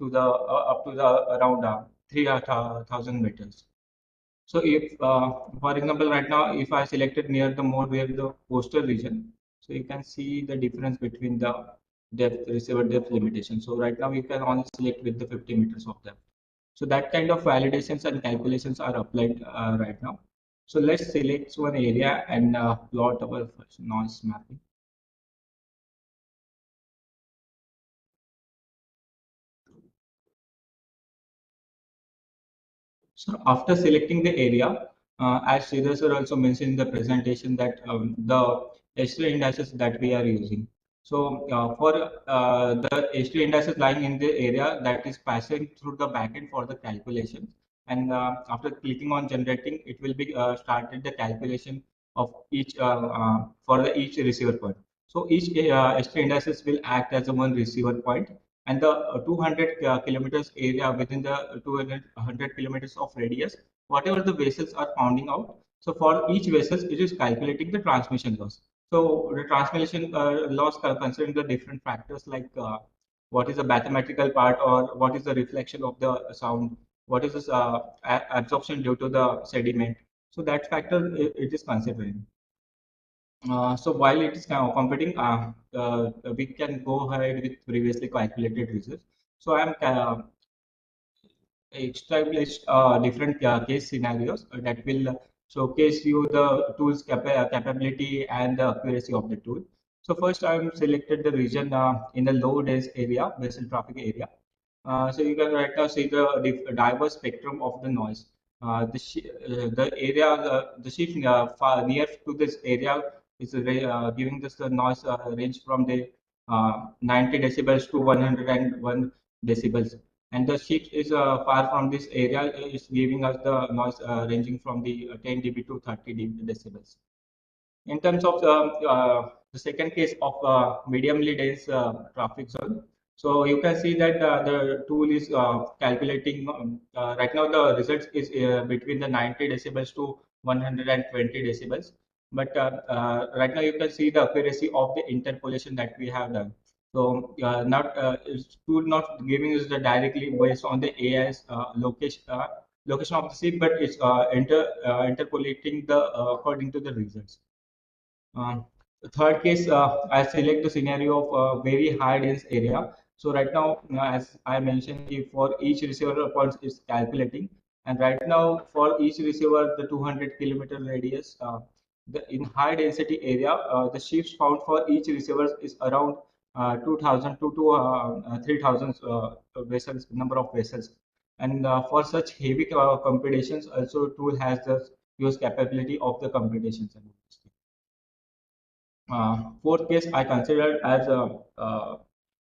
to the up to the around 3,000 meters. So if, for example, right now, if I selected near the more where the coastal region, so you can see the difference between the depth, receiver depth limitation. So right now you can only select with the 50 meters of depth. So that kind of validations and calculations are applied right now. So let's select one area and plot our noise mapping. So after selecting the area, as Sridhar sir also mentioned in the presentation that the H3 indices that we are using. So for the H3 indices lying in the area that is passing through the backend for the calculation, and after clicking on generating, it will be started the calculation of each for the each receiver point. So each H3 indices will act as a one receiver point, and the 200 kilometers area within the 200 kilometers of radius, whatever the vessels are pounding out. So for each vessel, it is calculating the transmission loss. So the transmission loss considering the different factors like what is the mathematical part or what is the reflection of the sound, what is this absorption due to the sediment. So that factor it is considering. So while it is competing, we can go ahead with previously calculated results. So I am established different case scenarios that will showcase you the tool's capability and the accuracy of the tool. So first, I am selected the region in the low dense area, vessel traffic area. So you can right now see the diverse spectrum of the noise. The area, the ship far near to this area is giving this the noise range from the 90 decibels to 101 decibels, and the ship is far from this area is giving us the noise ranging from the 10 dB to 30 decibels. In terms of the second case of mediumly dense traffic zone, so you can see that the tool is calculating right now the results is between the 90 decibels to 120 decibels. But right now you can see the accuracy of the interpolation that we have done. So not it's tool not giving us the directly based on the AI's location of the ship, but it's interpolating the according to the results. The third case, I select the scenario of a very high dense area. So right now, as I mentioned, for each receiver points is calculating, and right now for each receiver, the 200 kilometer radius, in high density area, the ships found for each receiver is around 2,000 to 3,000 vessels, number of vessels. And for such heavy computations, also tool has the use capability of the computations. Fourth case I considered as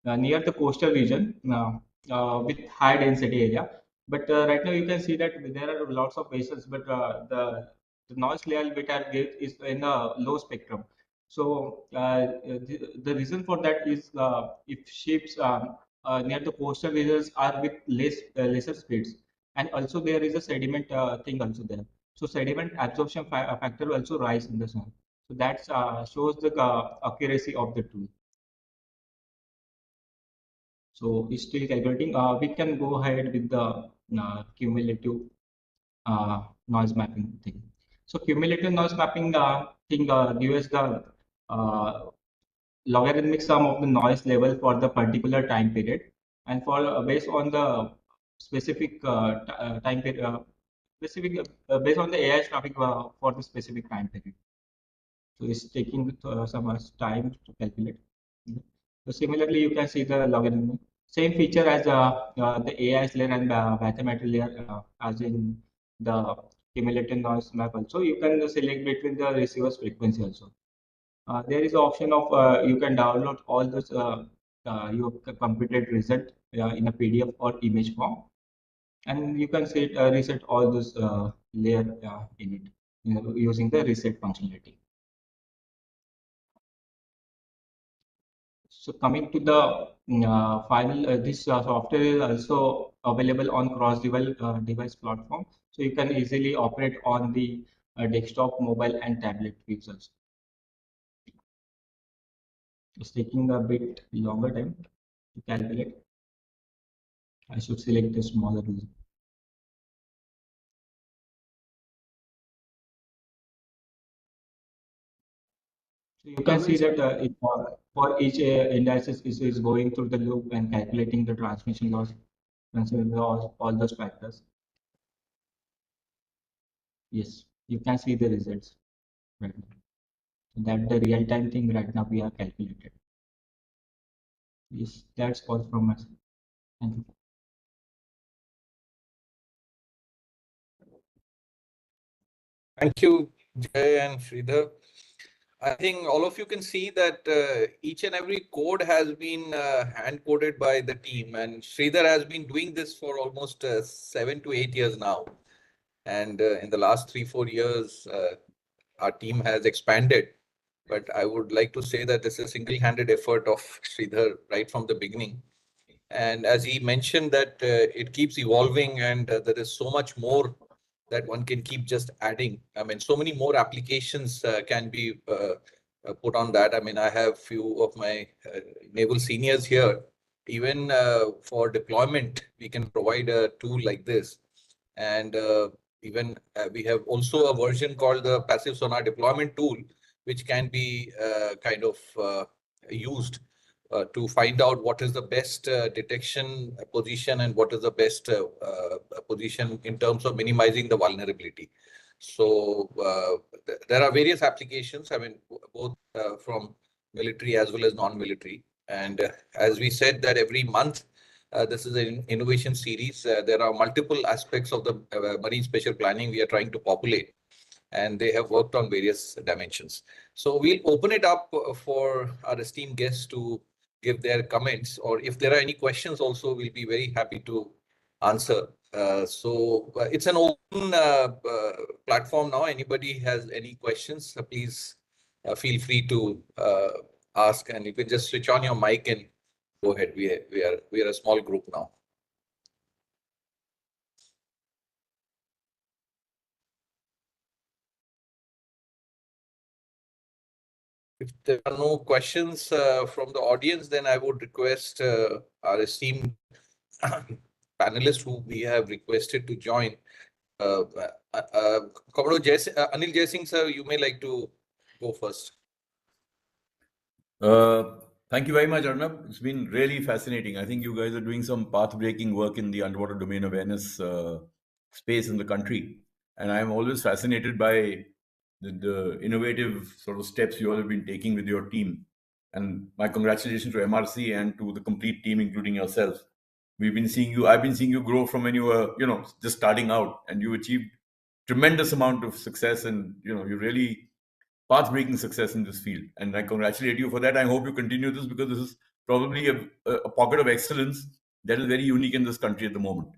near the coastal region with high density area. But right now you can see that there are lots of vessels, but the noise level bit are is in a low spectrum. So the reason for that is if ships near the coastal regions are with lesser speeds, and also there is a sediment thing also there. So sediment absorption factor also rise in the sun. So that shows the accuracy of the tool. So it's still calculating. We can go ahead with the cumulative noise mapping thing. So cumulative noise mapping thing gives the uh, logarithmic sum of the noise level for the particular time period, and for based on the specific time period, specific based on the AI traffic for the specific time period. So it's taking some time to calculate. Mhm. So similarly, you can see the logarithm. Same feature as the AI layer and mathematical layer as in the cumulative noise map also. You can select between the receiver's frequency also. There is option of you can download all those your computed result in a PDF or image form, and you can set reset all those layer in it, using the reset functionality. So coming to the final, this software is also available on device platform. So you can easily operate on the desktop, mobile, and tablet users. It's taking a bit longer time to calculate. I should select the smaller user. So you can see that for each indices is going through the loop and calculating the transmission loss, considering all those factors. Yes, you can see the results right now. That the real time thing right now we are calculated. Yes, that's all from us. Thank you. Thank you, Jay and Sridhar. I think all of you can see that each and every code has been hand coded by the team, and Sridhar has been doing this for almost 7 to 8 years now. And in the last 3, 4 years, our team has expanded. But I would like to say that this is a single-handed effort of Sridhar right from the beginning. And as he mentioned that it keeps evolving, and there is so much more that one can keep just adding. I mean, so many more applications can be put on that. I mean, I have few of my naval seniors here. Even for deployment, we can provide a tool like this. And even we have also a version called the passive sonar deployment tool, which can be kind of used to find out what is the best detection position and what is the best position in terms of minimizing the vulnerability. So there are various applications, I mean, both from military as well as non-military. And as we said that every month, this is an innovation series. There are multiple aspects of the marine spatial planning we are trying to populate, and they have worked on various dimensions. So we'll open it up for our esteemed guests to give their comments, or if there are any questions also, we'll be very happy to answer. It's an open platform now. Anybody has any questions, please feel free to ask, and you can just switch on your mic and go ahead. We are a small group now. If there are no questions from the audience, then I would request our esteemed panelists who we have requested to join. Commodore Anil Jaising, sir, you may like to go first. Thank you very much, Arnab. It's been really fascinating. I think you guys are doing some path-breaking work in the underwater domain awareness space in the country. And I'm always fascinated by the innovative sort of steps you all have been taking with your team. And my congratulations to MRC and to the complete team, including yourself. I've been seeing you grow from when you were, just starting out, and you achieved tremendous amount of success, and you really path-breaking success in this field. And I congratulate you for that. I hope you continue this, because this is probably a pocket of excellence that is very unique in this country at the moment.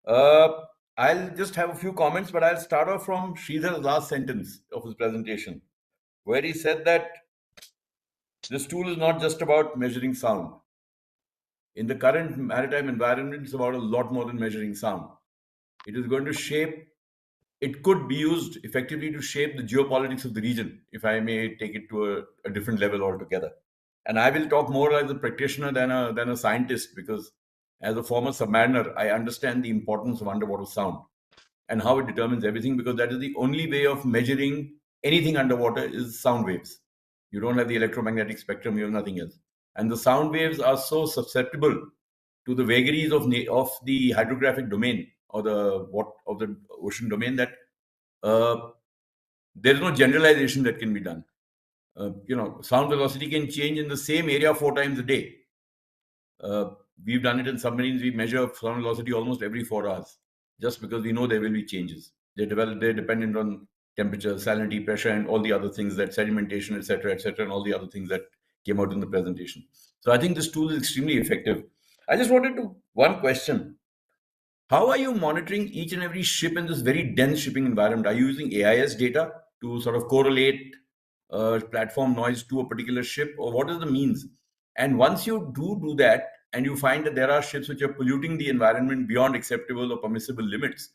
I'll just have a few comments, but I'll start off from Sridhar's last sentence of his presentation, where he said that this tool is not just about measuring sound. In the current maritime environment, it's about a lot more than measuring sound. It is going to shape, it could be used effectively to shape the geopolitics of the region, if I may take it to a different level altogether. And I will talk more as a practitioner than a scientist, because as a former submariner, I understand the importance of underwater sound and how it determines everything, because that is the only way of measuring anything underwater is sound waves. You don't have the electromagnetic spectrum, you have nothing else. And the sound waves are so susceptible to the vagaries of the hydrographic domain or the ocean domain that there is no generalization that can be done. Sound velocity can change in the same area 4 times a day. We've done it in submarines. We measure sound velocity almost every 4 hours, just because we know there will be changes. They're dependent on temperature, salinity, pressure, and all the other things, that sedimentation, etc., and all the other things that came out in the presentation. So I think this tool is extremely effective. I just wanted to one question. How are you monitoring each and every ship in this very dense shipping environment? Are you using AIS data to sort of correlate platform noise to a particular ship, or what is the means? And once you do that, and you find that there are ships which are polluting the environment beyond acceptable or permissible limits,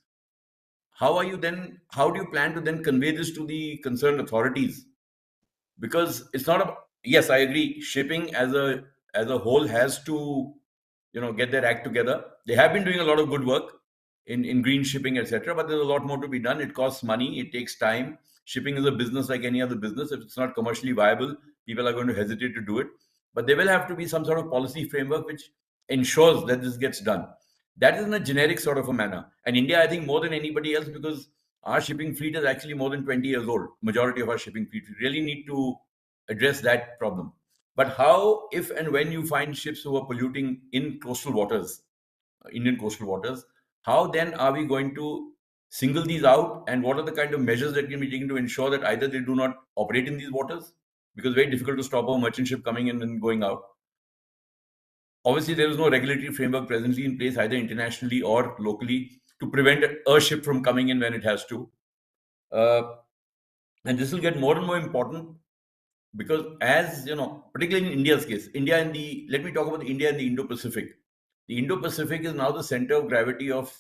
how do you plan to then convey this to the concerned authorities? Because it's not a, yes, I agree, shipping as a whole has to get their act together. They have been doing a lot of good work in green shipping, etc., but there's a lot more to be done. It costs money, it takes time. Shipping is a business like any other business. If it's not commercially viable, people are going to hesitate to do it. But there will have to be some sort of policy framework which ensures that this gets done. That is in a generic sort of a manner. And India, I think, more than anybody else, because our shipping fleet is actually more than 20 years old. Majority of our shipping fleet, we really need to address that problem. But how, if and when you find ships who are polluting in coastal waters, Indian coastal waters, how then are we going to single these out, and what are the kind of measures that can be taken to ensure that either they do not operate in these waters, because it's very difficult to stop a merchant ship coming in and going out. Obviously, there is no regulatory framework presently in place, either internationally or locally, to prevent a ship from coming in when it has to. And this will get more and more important, because as you know, particularly in India's case, let me talk about India and the Indo-Pacific. The Indo-Pacific is now the center of gravity of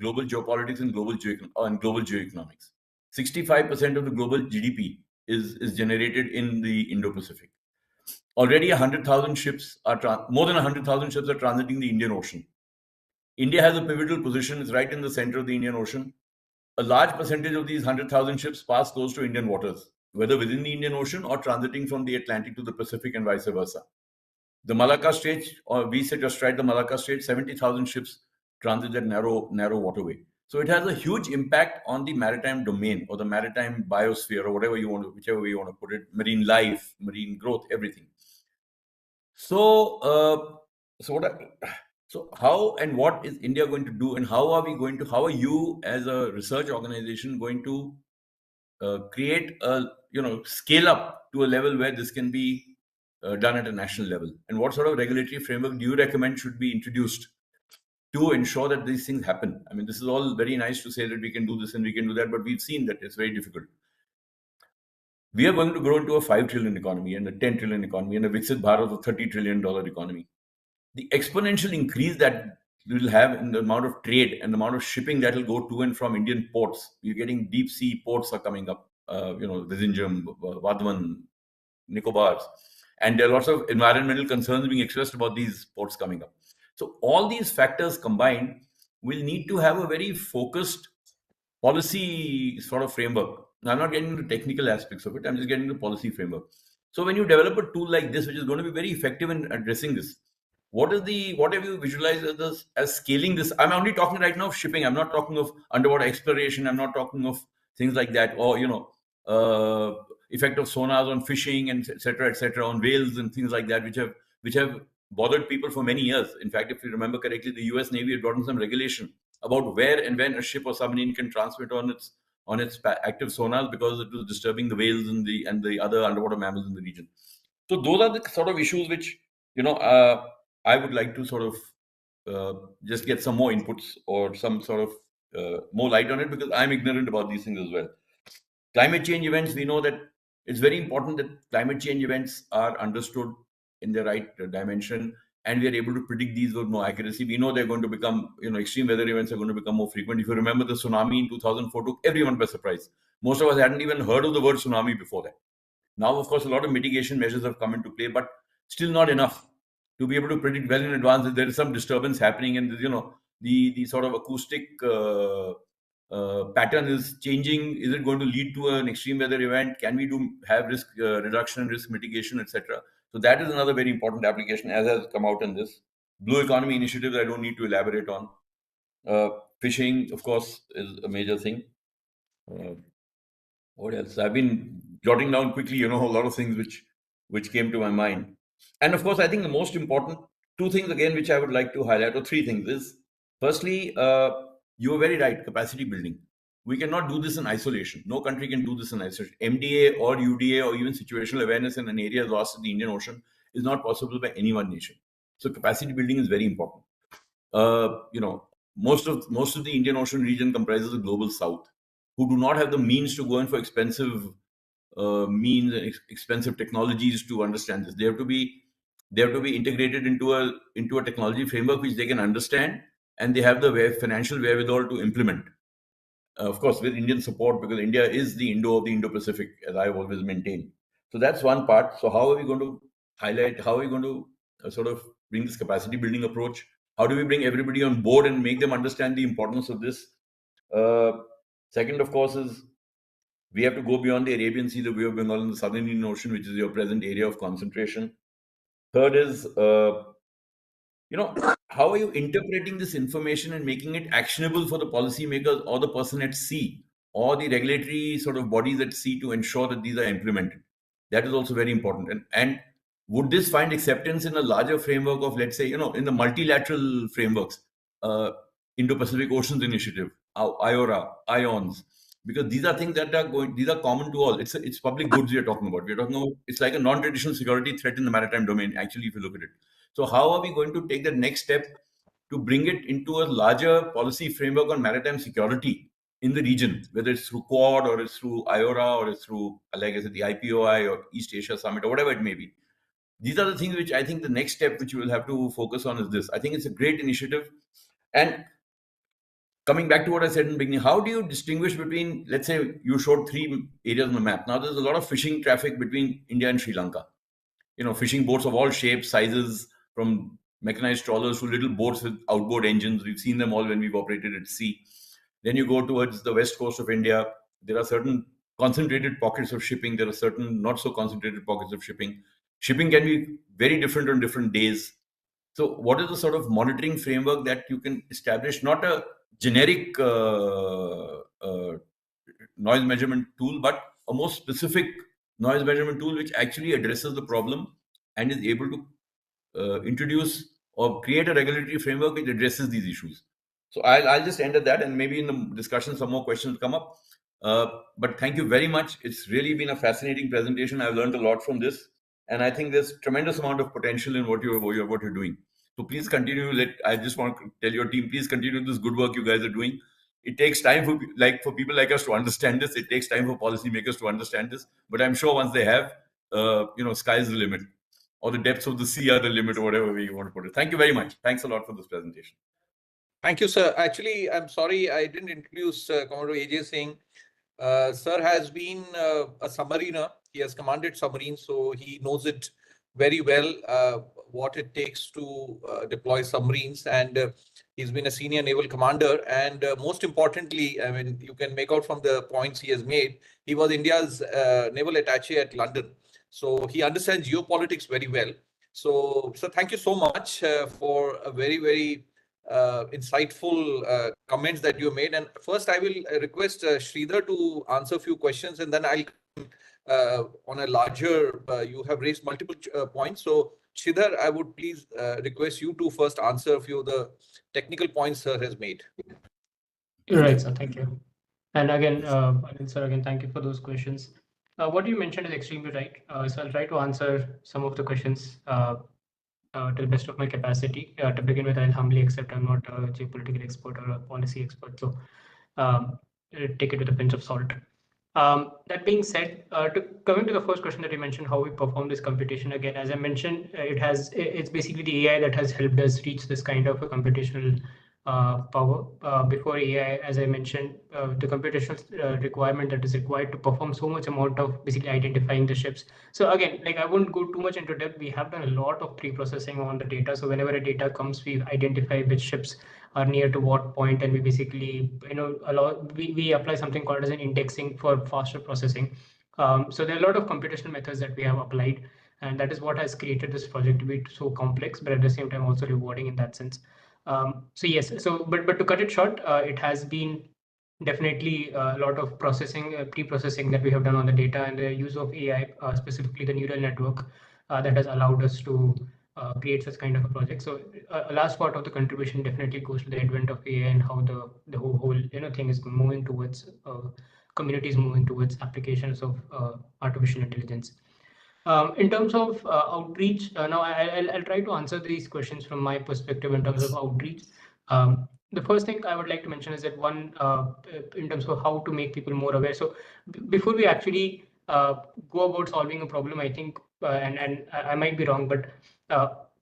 global geopolitics and global geoeconomics. 65% of the global GDP is generated in the Indo-Pacific. Already 100,000 ships more than 100,000 ships are transiting the Indian Ocean. India has a pivotal position. It's right in the center of the Indian Ocean. A large percentage of these 100,000 ships pass close to Indian waters, whether within the Indian Ocean or transiting from the Atlantic to the Pacific and vice versa. The Malacca Strait, or we sit astride the Malacca Strait, 70,000 ships transit that narrow waterway. So it has a huge impact on the maritime domain or the maritime biosphere, or whichever way you want to put it, marine life, marine growth, everything. So, how and what is India going to do, and how are you as a research organization going to create scale up to a level where this can be done at a national level? And what sort of regulatory framework do you recommend should be introduced to ensure that these things happen? I mean, this is all very nice to say that we can do this and we can do that, but we've seen that it's very difficult. We are going to grow into a 5 trillion economy and a 10 trillion economy and a Viksit Bharat of $30 trillion economy. The exponential increase that we will have in the amount of trade and the amount of shipping that will go to and from Indian ports. We're getting deep sea ports are coming up, Vizhinjam, Vadhavan, Nicobars. And there are lots of environmental concerns being expressed about these ports coming up. So all these factors combined will need to have a very focused policy sort of framework. Now, I'm not getting into technical aspects of it. I'm just getting into policy framework. So when you develop a tool like this, which is going to be very effective in addressing this, what have you visualized as scaling this? I'm only talking right now of shipping. I'm not talking of underwater exploration. I'm not talking of things like that, or effect of sonars on fishing and etc., on whales and things like that, which have bothered people for many years. In fact, if you remember correctly, the US Navy had gotten some regulation about where and when a ship or submarine can transmit on its active sonars, because it was disturbing the whales and the other underwater mammals in the region. So those are the sort of issues which I would like to sort of just get some more inputs or some sort of more light on it, because I'm ignorant about these things as well. Climate change events, we know that it's very important that climate change events are understood in the right dimension, and we are able to predict these with more accuracy. We know they're going to become, extreme weather events are going to become more frequent. If you remember, the tsunami in 2004 took everyone by surprise. Most of us hadn't even heard of the word tsunami before that. Now, of course, a lot of mitigation measures have come into play, but still not enough to be able to predict well in advance that there is some disturbance happening, and the sort of acoustic pattern is changing. Is it going to lead to an extreme weather event? Can we have risk reduction, risk mitigation, etc.? So that is another very important application, as has come out in this. Blue economy initiatives, I don't need to elaborate on. Fishing, of course, is a major thing. What else? I've been jotting down quickly, a lot of things which came to my mind. And of course, I think the most important two things again, which I would like to highlight, or three things, is firstly, you were very right, capacity building. We cannot do this in isolation. No country can do this in isolation. MDA or UDA or even situational awareness in an area lost in the Indian Ocean is not possible by any one nation. So capacity building is very important. Most of the Indian Ocean region comprises the global south, who do not have the means to go in for expensive means and expensive technologies to understand this. They have to be integrated into a technology framework which they can understand, and they have the financial wherewithal to implement. Of course, with Indian support, because India is the Indo of the Indo-Pacific, as I've always maintained. So that's one part. So how are we going to highlight? How are we going to sort of bring this capacity building approach? How do we bring everybody on board and make them understand the importance of this? Second, of course, is we have to go beyond the Arabian Sea, the Bay of Bengal, and the Southern Indian Ocean, which is your present area of concentration. Third is, how are you interpreting this information and making it actionable for the policymakers or the person at sea or the regulatory sort of bodies at sea to ensure that these are implemented? That is also very important. And would this find acceptance in a larger framework of, let's say, in the multilateral frameworks, Indo-Pacific Oceans Initiative, IORA, IONS, because these are things that these are common to all. It's public goods we are talking about. We're talking about, it's like a non-traditional security threat in the maritime domain, actually, if you look at it. So how are we going to take the next step to bring it into a larger policy framework on maritime security in the region, whether it's through Quad or it's through IORA or it's through, like I said, the IPOI or East Asia Summit or whatever it may be? These are the things which I think the next step which you will have to focus on is this. I think it's a great initiative. And coming back to what I said in the beginning, how do you distinguish between, let's say you showed 3 areas on the map. Now there's a lot of fishing traffic between India and Sri Lanka. Fishing boats of all shapes, sizes, from mechanized trawlers to little boats with outboard engines. We've seen them all when we've operated at sea. Then you go towards the west coast of India. There are certain concentrated pockets of shipping. There are certain not so concentrated pockets of shipping. Shipping can be very different on different days. So what is the sort of monitoring framework that you can establish? Not a generic noise measurement tool, but a more specific noise measurement tool which actually addresses the problem and is able to introduce or create a regulatory framework which addresses these issues. So I'll just end at that, and maybe in the discussion some more questions will come up. But thank you very much. It's really been a fascinating presentation. I've learned a lot from this, and I think there's tremendous amount of potential in what you're doing. So please continue. I just want to tell your team, please continue this good work you guys are doing. It takes time for people like us to understand this. It takes time for policymakers to understand this. But I'm sure once they have, sky's the limit, or the depths of the sea are the limit, or whatever way you want to put it. Thank you very much. Thanks a lot for this presentation. Thank you, sir. Actually, I'm sorry I didn't introduce Commodore AJ Singh. Sir has been a submariner. He has commanded submarines, so he knows it very well, what it takes to deploy submarines. And he's been a senior naval commander. And most importantly, I mean, you can make out from the points he has made, he was India's naval attaché at London. So he understands geopolitics very well. So thank you so much for a very, very insightful comments that you made. And first, I will request Sridhar to answer a few questions, and then I'll on a larger. You have raised multiple points, so Sridhar, I would please request you to first answer a few of the technical points sir has made. You're right, sir. Thank you. And again, Anil sir, again, thank you for those questions. What you mentioned is extremely right. So I'll try to answer some of the questions. to the best of my capacity. To begin with, I'll humbly accept I'm not a geopolitical expert or a policy expert, so take it with a pinch of salt. That being said, coming to the first question that you mentioned, how we perform this computation, again, as I mentioned, it's basically the AI that has helped us reach this kind of a computational power. Before AI, as I mentioned, the computational requirement that is required to perform so much amount of basically identifying the ships. So again, like I won't go too much into depth. We have done a lot of pre-processing on the data. So whenever a data comes, we identify which ships are near to what point, and we basically we apply something called as an indexing for faster processing. So there are a lot of computational methods that we have applied, and that is what has created this project to be so complex, but at the same time also rewarding in that sense. So yes, but to cut it short, it has been definitely a lot of processing, pre-processing that we have done on the data, and the use of AI, specifically the neural network, that has allowed us to create such kind of a project. So a large part of the contribution definitely goes to the advent of AI and how the whole thing is moving towards communities moving towards applications of artificial intelligence. In terms of outreach, now I'll try to answer these questions from my perspective in terms of outreach. The first thing I would like to mention is that one, in terms of how to make people more aware. So before we actually go about solving a problem, I think, and I might be wrong, but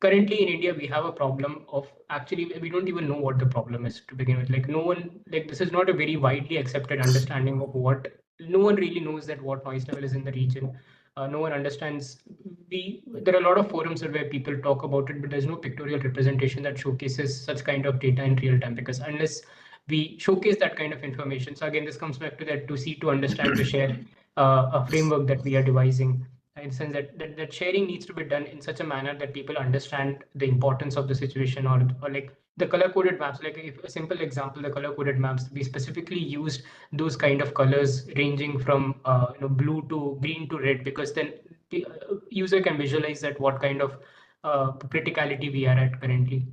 currently in India, we have a problem of actually, we don't even know what the problem is to begin with. Like no one, like this is not a very widely accepted understanding of what, no one really knows that what noise level is in the region. No one understands. There are a lot of forums where people talk about it, but there's no pictorial representation that showcases such kind of data in real time, because unless we showcase that kind of information, so again this comes back to that to see, to understand, to share, a framework that we are devising, in the sense that sharing needs to be done in such a manner that people understand the importance of the situation, or like the color coded maps. Like if a simple example, the color coded maps, we specifically used those kind of colors ranging from blue to green to red, because then the user can visualize that what kind of criticality we are at currently.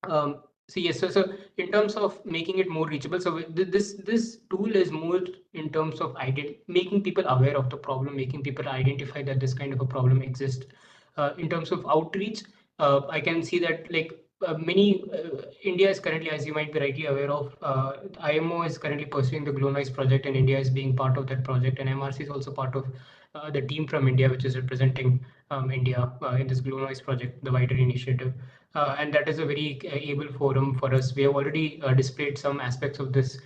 So yes, so in terms of making it more reachable, so this tool is more in terms of making people aware of the problem, making people identify that this kind of a problem exists. In terms of outreach, I can see that like many India is currently, as you might be rightly aware of, IMO is currently pursuing the Glow Noise project, and India is being part of that project, and MRC is also part of the team from India, which is representing India in this Glow Noise project, the wider initiative. And that is a very able forum for us. We have already displayed some aspects of this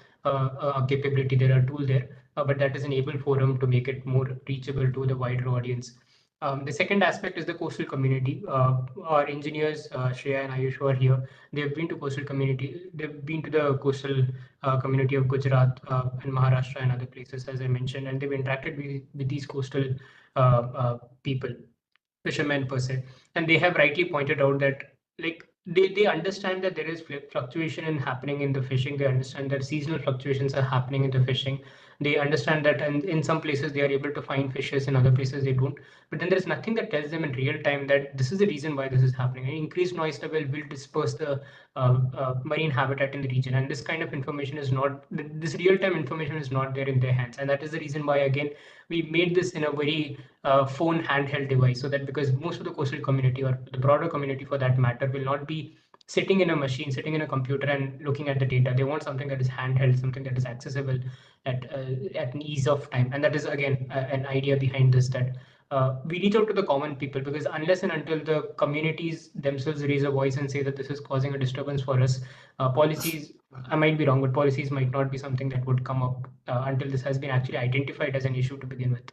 capability. There are tools there, but that is an able forum to make it more reachable to the wider audience. The second aspect is the coastal community. Our engineers, Shreya and Ayush, who are here, they've been to coastal community. They've been to the coastal community of Gujarat and Maharashtra and other places, as I mentioned, and they've interacted with these coastal people, fishermen per se, and they have rightly pointed out that like they understand that there is fluctuation in happening in the fishing. They understand that seasonal fluctuations are happening in the fishing. They understand that, and in some places they are able to find fishes, in other places they don't. But then there is nothing that tells them in real time that this is the reason why this is happening. An increased noise level will disperse the marine habitat in the region, and this kind of information is not, this real time information is not there in their hands, and that is the reason why again we made this in a very phone handheld device, so that because most of the coastal community, or the broader community for that matter, will not be sitting in a machine, sitting in a computer and looking at the data. They want something that is handheld, something that is accessible at an ease of time. And that is again an idea behind this, that we reach out to the common people, because unless and until the communities themselves raise a voice and say that this is causing a disturbance for us, policies, I might be wrong, but policies might not be something that would come up until this has been actually identified as an issue to begin with.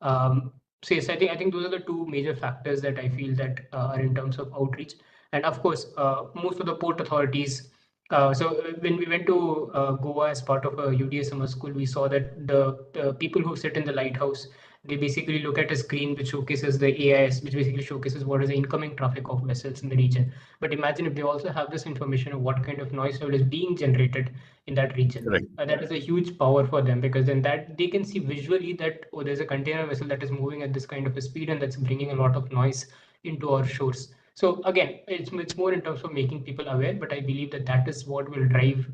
So yes, I think those are the two major factors that I feel that are in terms of outreach. And of course, most of the port authorities. So when we went to Goa as part of a UDA summer school, we saw that the people who sit in the lighthouse, they basically look at a screen which showcases the AIS, which basically showcases what is the incoming traffic of vessels in the region. But imagine if they also have this information of what kind of noise level is being generated in that region. Correct. That is a huge power for them, because then that they can see visually that, oh, there's a container vessel that is moving at this kind of a speed and that's bringing a lot of noise into our shores. So again, it's more in terms of making people aware, but I believe that that is what will drive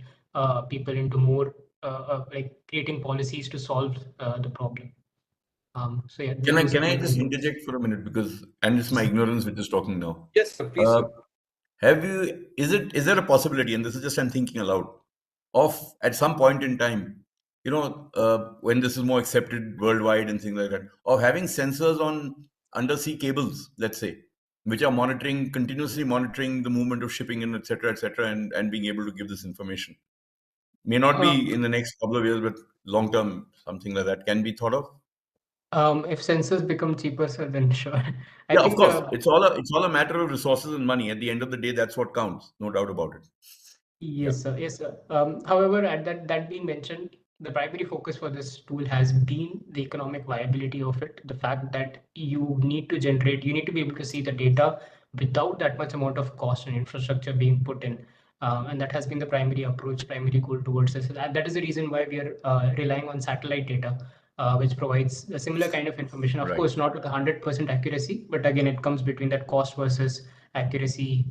people into more like creating policies to solve the problem. So yeah, Can those are I my just conclusions. interject for a minute, because and it's my ignorance which is talking now. Yes, sir, please, Uh, sir. is there a possibility, and this is just I'm thinking aloud, of at some point in time, when this is more accepted worldwide and things like that, of having sensors on undersea cables, let's say, which are continuously monitoring the movement of shipping and et cetera, and being able to give this information. May not be in the next couple of years, but long term, something like that can be thought of. If sensors become cheaper, so then sure. I Yeah, of think course. It's all a matter of resources and money. At the end of the day, that's what counts. No doubt about it. Yeah. Yes, sir. Yes, sir. However, at that being mentioned, the primary focus for this tool has been the economic viability of it. The fact that you need to be able to see the data without that much amount of cost and infrastructure being put in. And that has been the primary approach, primary goal towards this. That is the reason why we are relying on satellite data, which provides a similar kind of information. Of Right. course, not with 100% accuracy, but again, it comes between that cost versus accuracy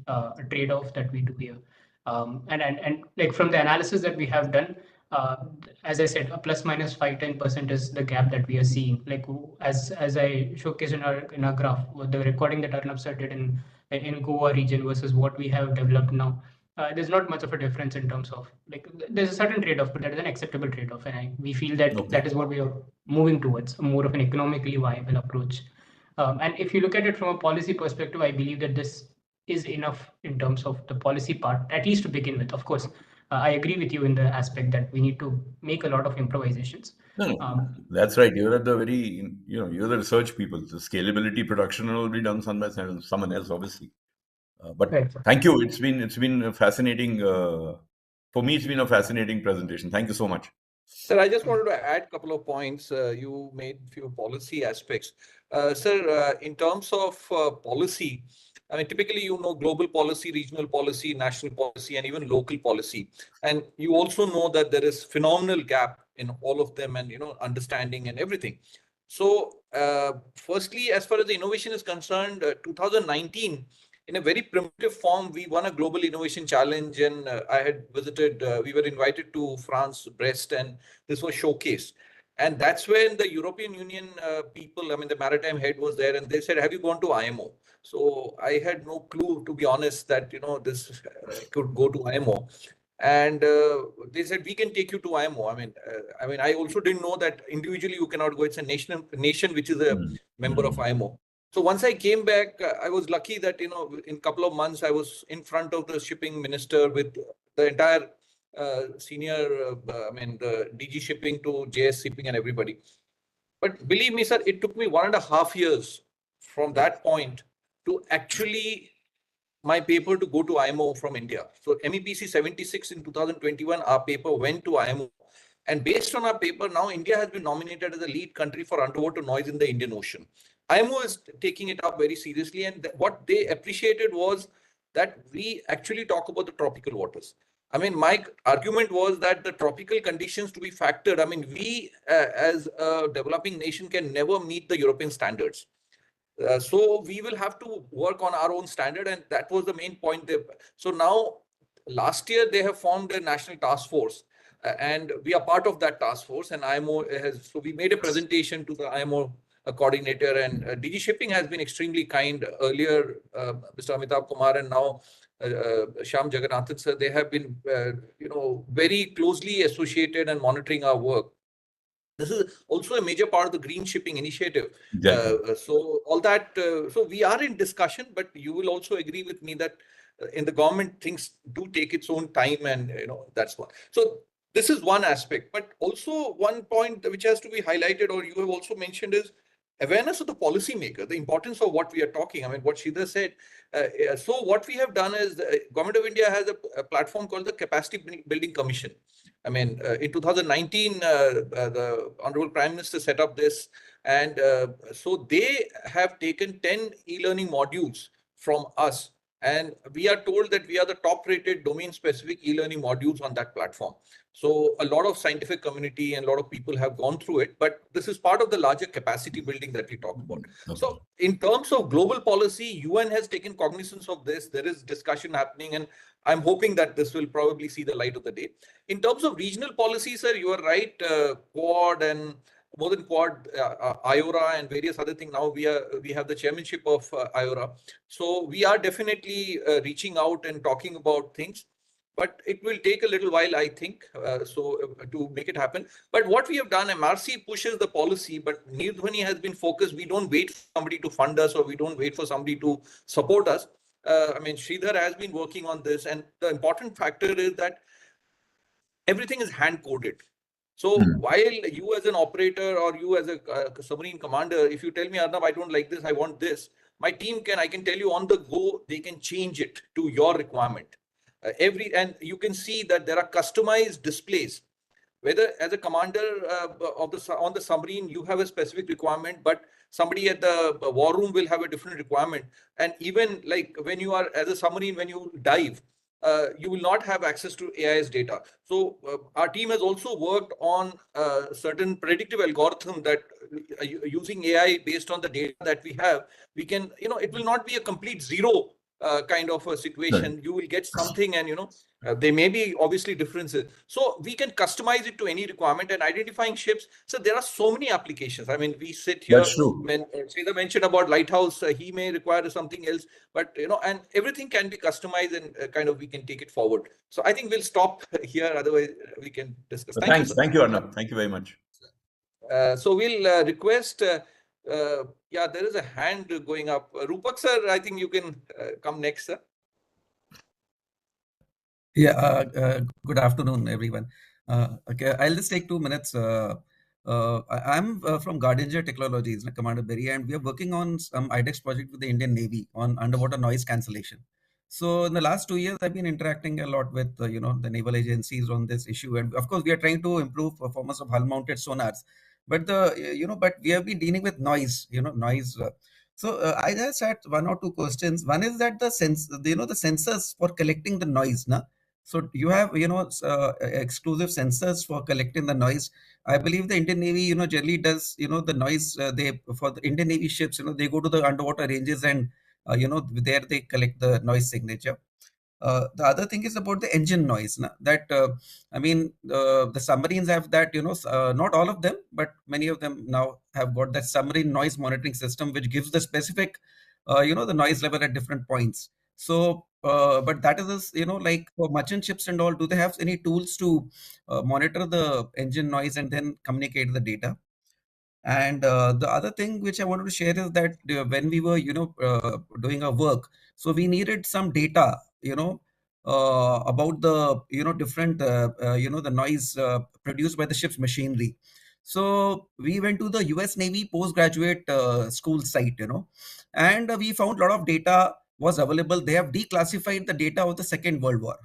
trade-off that we do here. And like from the analysis that we have done, uh, as I said, a plus minus 5-10% is the gap that we are seeing. Like as I showcased in our graph, the recording that Arnab sir did in Goa region versus what we have developed now. There's not much of a difference in terms of like there's a certain trade-off, but that is an acceptable trade-off, and we feel that Okay. that is what we are moving towards, more of an economically viable approach. And if you look at it from a policy perspective, I believe that this is enough in terms of the policy part, at least to begin with. Of course, I agree with you in the aspect that we need to make a lot of improvisations. No, Um, that's right. You're at the very, you're the research people. The scalability production will be done by someone else, obviously. But right. thank you. It's been a fascinating. For me, it's been a fascinating presentation. Thank you so much. Sir, I just wanted to add a couple of points. You made few policy aspects. Sir, in terms of policy, I mean, typically, global policy, regional policy, national policy, and even local policy. And you also know that there is phenomenal gap in all of them and, understanding and everything. So, firstly, as far as the innovation is concerned, 2019, in a very primitive form, we won a global innovation challenge, and I had visited. We were invited to France, Brest, and this was showcased. And that's when the European Union people, I mean, the Maritime head was there, and they said, "Have you gone to IMO?" So I had no clue, to be honest, that this could go to IMO. And they said, "We can take you to IMO." I mean, I also didn't know that individually you cannot go. It's a nation which is a member of IMO. So once I came back, I was lucky that, in a couple of months, I was in front of the shipping minister with the entire senior, the DG shipping to JS shipping and everybody. But believe me, sir, it took me 1.5 years from that point to actually my paper to go to IMO from India. So MEPC 76 in 2021, our paper went to IMO. And based on our paper, now India has been nominated as the lead country for underwater noise in the Indian Ocean. IMO is taking it up very seriously. And what they appreciated was that we actually talk about the tropical waters. I mean, my argument was that the tropical conditions to be factored, I mean, we as a developing nation can never meet the European standards. So we will have to work on our own standard, and that was the main point. So now, last year they have formed a national task force, and we are part of that task force. And IMO has, so we made a presentation to the IMO coordinator, and DG Shipping has been extremely kind. Earlier, Mr. Amitabh Kumar, and now Shyam Jagannathan sir, they have been very closely associated and monitoring our work. This is also a major part of the green shipping initiative. Exactly. So all that, so we are in discussion, but you will also agree with me that in the government, things do take its own time, and that's one. So this is one aspect, but also one point which has to be highlighted, or you have also mentioned, is awareness of the policymaker, the importance of what we are talking. I mean, what Shida said. So what we have done is the Government of India has a platform called the Capacity Building Commission. I mean, in 2019, the Honorable Prime Minister set up this, and so they have taken 10 e-learning modules from us, and we are told that we are the top-rated domain-specific e-learning modules on that platform. So a lot of scientific community and a lot of people have gone through it, but this is part of the larger capacity building that we talk about. Okay. So in terms of global policy, UN has taken cognizance of this. There is discussion happening, and I'm hoping that this will probably see the light of the day. In terms of regional policy, sir, you are right. Quad and more than Quad, IORA and various other things. Now we have the chairmanship of IORA. So we are definitely reaching out and talking about things, but it will take a little while, I think, to make it happen. But what we have done, MRC pushes the policy, but NirDhwani has been focused. We don't wait for somebody to fund us, or we don't wait for somebody to support us. I mean, Sridhar has been working on this, and the important factor is that everything is hand coded. So while you as an operator or you as a submarine commander, if you tell me, Arnab, I don't like this, I want this, my team I can tell you on the go, they can change it to your requirement. And you can see that there are customized displays. Whether as a commander on the submarine, you have a specific requirement, but somebody at the war room will have a different requirement. And even like when you are as a submarine, when you dive, you will not have access to AIS data. So our team has also worked on certain predictive algorithm that using AI based on the data that we have, we can, it will not be a complete zero kind of a situation. Right. You will get something, and there may be obviously differences. So we can customize it to any requirement. And identifying ships. So there are so many applications. I mean, we sit here. That's true. When Sridhar mentioned about lighthouse, he may require something else, but and everything can be customized, and kind of we can take it forward. So I think we'll stop here. Otherwise, we can discuss. So Thank you, sir. thank you, Arnab. Thank you very much. So we'll request. Yeah, there is a hand going up. Rupak sir, I think you can come next, sir. Yeah, good afternoon, everyone. Okay, I'll just take 2 minutes. I'm from NirDhwani Technologies, Commander Berry, and we are working on some IDEX project with the Indian Navy on underwater noise cancellation. So in the last 2 years, I've been interacting a lot with the naval agencies on this issue, and of course, we are trying to improve performance of hull-mounted sonars. But but we have been dealing with noise, noise. I just had 1 or 2 questions. One is that the the sensors for collecting the noise, na. So you have, exclusive sensors for collecting the noise. I believe the Indian Navy, generally does, the noise. They for the Indian Navy ships, they go to the underwater ranges and, there they collect the noise signature. The other thing is about the engine noise. That I mean, the submarines have that. Not all of them, but many of them now have got that submarine noise monitoring system, which gives the specific, the noise level at different points. So, but that is, like for merchant ships and all, do they have any tools to monitor the engine noise and then communicate the data? And the other thing which I wanted to share is that when we were, doing our work, so we needed some data, about the, different, the noise produced by the ship's machinery. So we went to the US Navy postgraduate school site, and we found a lot of data was available. They have declassified the data of the Second World War,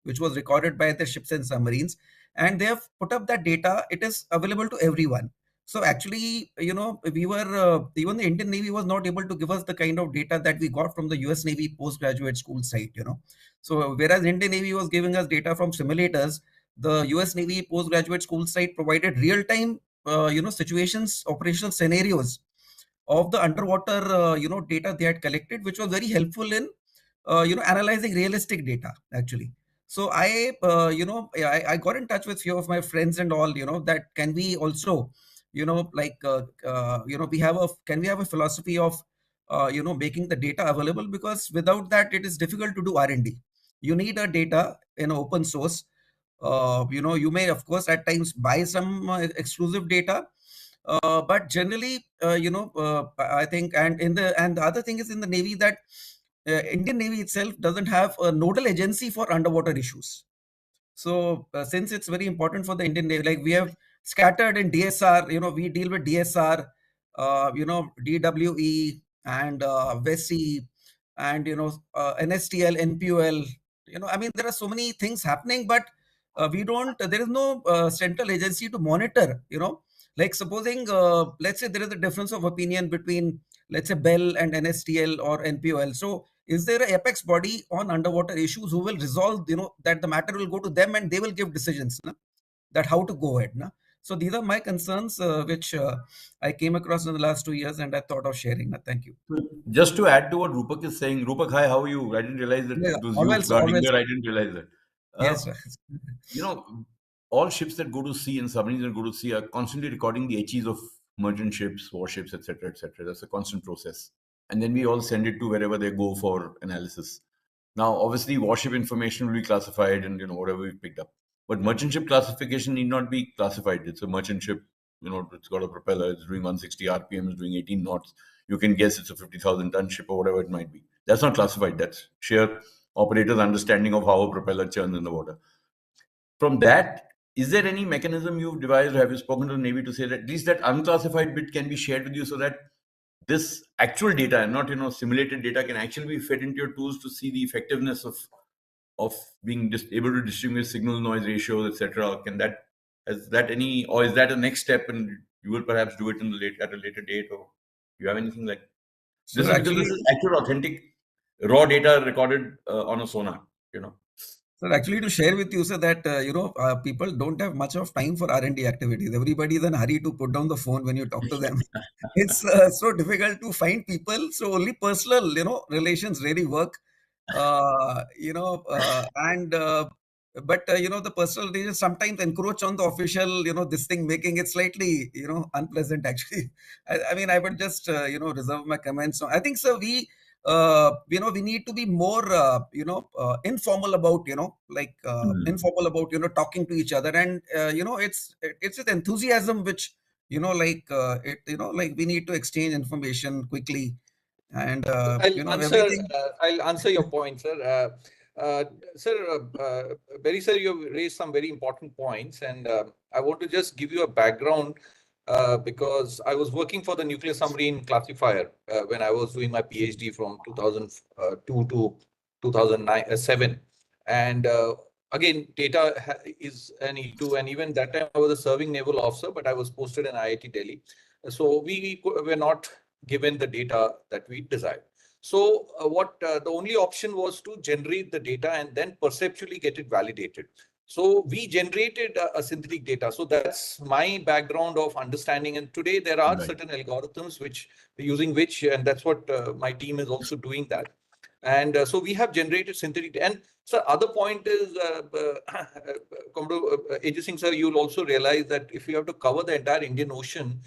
which was recorded by the ships and submarines, and they have put up that data. It is available to everyone. So actually, we were even the Indian Navy was not able to give us the kind of data that we got from the US Navy postgraduate school site. So whereas Indian Navy was giving us data from simulators, the US Navy postgraduate school site provided real-time, situations, operational scenarios of the underwater, data they had collected, which was very helpful in, analyzing realistic data actually. So I got in touch with few of my friends and all, that can we also, like, can we have a philosophy of, making the data available, because without that it is difficult to do R&D. You need a data in open source. You may of course at times buy some exclusive data, but generally, I think, and the other thing is in the Navy that Indian Navy itself doesn't have a nodal agency for underwater issues. So since it's very important for the Indian Navy, like we have scattered in DSR, we deal with DSR, DWE and VESI and, NSTL, NPUL. I mean, there are so many things happening, but we don't, there is no central agency to monitor, like supposing, let's say there is a difference of opinion between, let's say, Bell and NSTL or NPOL. So is there a apex body on underwater issues who will resolve, that the matter will go to them and they will give decisions, that how to go ahead. So these are my concerns, which I came across in the last 2 years, and I thought of sharing. Thank you. Just to add to what Rupak is saying, Rupak, hi, how are you? I didn't realize that Yeah, it was you always, guarding always. there. I didn't realize that. Yes, sir. You know, all ships that go to sea and submarines that go to sea are constantly recording the HEs of merchant ships, warships, etc., etc. That's a constant process. And then we all send it to wherever they go for analysis. Now, obviously, warship information will be classified and whatever we picked up. But merchant ship classification need not be classified. It's a merchant ship. It's got a propeller. It's doing 160 RPM. It's doing 18 knots. You can guess it's a 50,000 ton ship or whatever it might be. That's not classified. That's sheer operator's understanding of how a propeller churns in the water. From that, is there any mechanism you've devised or have you spoken to the Navy to say that at least that unclassified bit can be shared with you so that this actual data and not simulated data can actually be fed into your tools to see the effectiveness of being just able to distinguish signal noise ratios, etc. Can that is that any or is that a next step and you will perhaps do it at a later date, or you have anything like this? So Is because actually, this is actual authentic raw data recorded on a sonar. So actually, to share with you, sir, that people don't have much of time for R&D activities. Everybody is in a hurry to put down the phone when you talk to them. It's so difficult to find people. So only personal, relations really work. And but the personal relations sometimes encroach on the official, this thing, making it slightly, unpleasant. Actually, I mean, I would just reserve my comments. So I think, sir, we need to be more informal about Mm. informal about talking to each other, and it's with enthusiasm which we need to exchange information quickly, and everything. I'll answer your point, sir. Sir, Berry sir, you have raised some very important points, and I want to just give you a background because I was working for the nuclear submarine classifier when I was doing my PhD from 2002 to 2007, and again, data is an issue, and even that time I was a serving naval officer, but I was posted in IIT Delhi, so we were not given the data that we desired. So what the only option was to generate the data and then perceptually get it validated. So we generated a synthetic data. So that's my background of understanding. And today there are Right. certain algorithms using which, and that's what my team is also doing that. And so we have generated synthetic. And so other point is, Commodore Ajay Singh sir, you'll also realize that if you have to cover the entire Indian Ocean,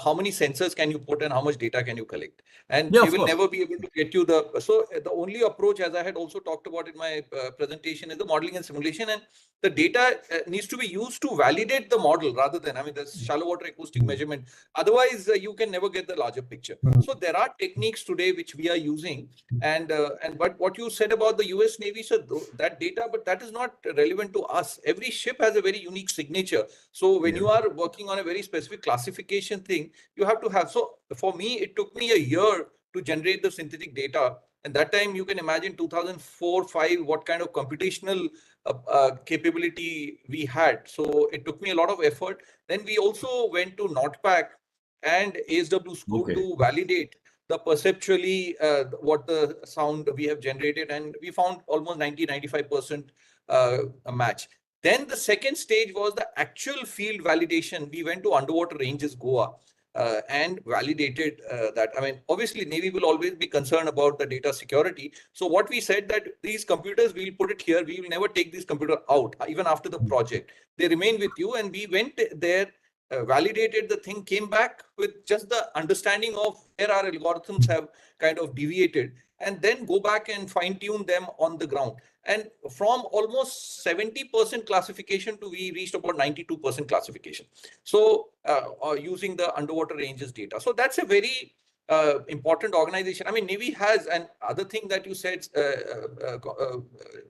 how many sensors can you put and how much data can you collect? And Yeah, they of will course. never be able to get you the only approach, as I had also talked about in my presentation, is the modeling and simulation. And the data needs to be used to validate the model rather than, I mean, the shallow water acoustic measurement. Otherwise, you can never get the larger picture. So there are techniques today which we are using. But what you said about the US Navy, so that data, but that is not relevant to us. Every ship has a very unique signature. So when Yeah. you are working on a very specific classification thing, you have to have. So for me, it took me a year to generate the synthetic data. And that time you can imagine 2004-5, what kind of computational capability we had. So it took me a lot of effort. Then we also went to NotPack and ASW score Okay. to validate the perceptually what the sound we have generated, and we found almost 90-95% a match. Then the second stage was the actual field validation. We went to underwater ranges Goa and validated that. I mean, obviously Navy will always be concerned about the data security. So what we said that these computers, we'll put it here, we will never take this computer out even after the project. They remain with you, and we went there, validated the thing, came back with just the understanding of where our algorithms have kind of deviated, and then go back and fine tune them on the ground. And from almost 70% classification to we reached about 92% classification. So using the underwater ranges data. So that's a very important organization. I mean, Navy has, and other thing that you said,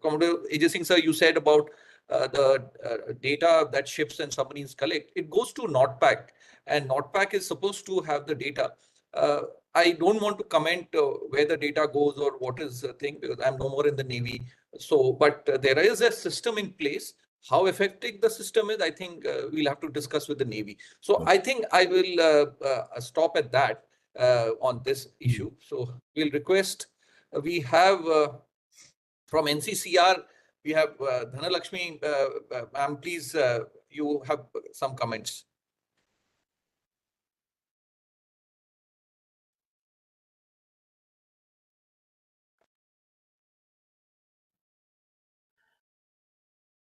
Commodore Ajay Singh sir, you said about the data that ships and submarines collect, it goes to NotPack, and NotPack is supposed to have the data. I don't want to comment where the data goes or what is the thing, because I'm no more in the Navy. So, but there is a system in place. How effective the system is, I think we'll have to discuss with the Navy. So Okay. I think I will stop at that on this issue. So we'll request, we have from NCCR, we have Dhanalakshmi. Ma'am, please, you have some comments.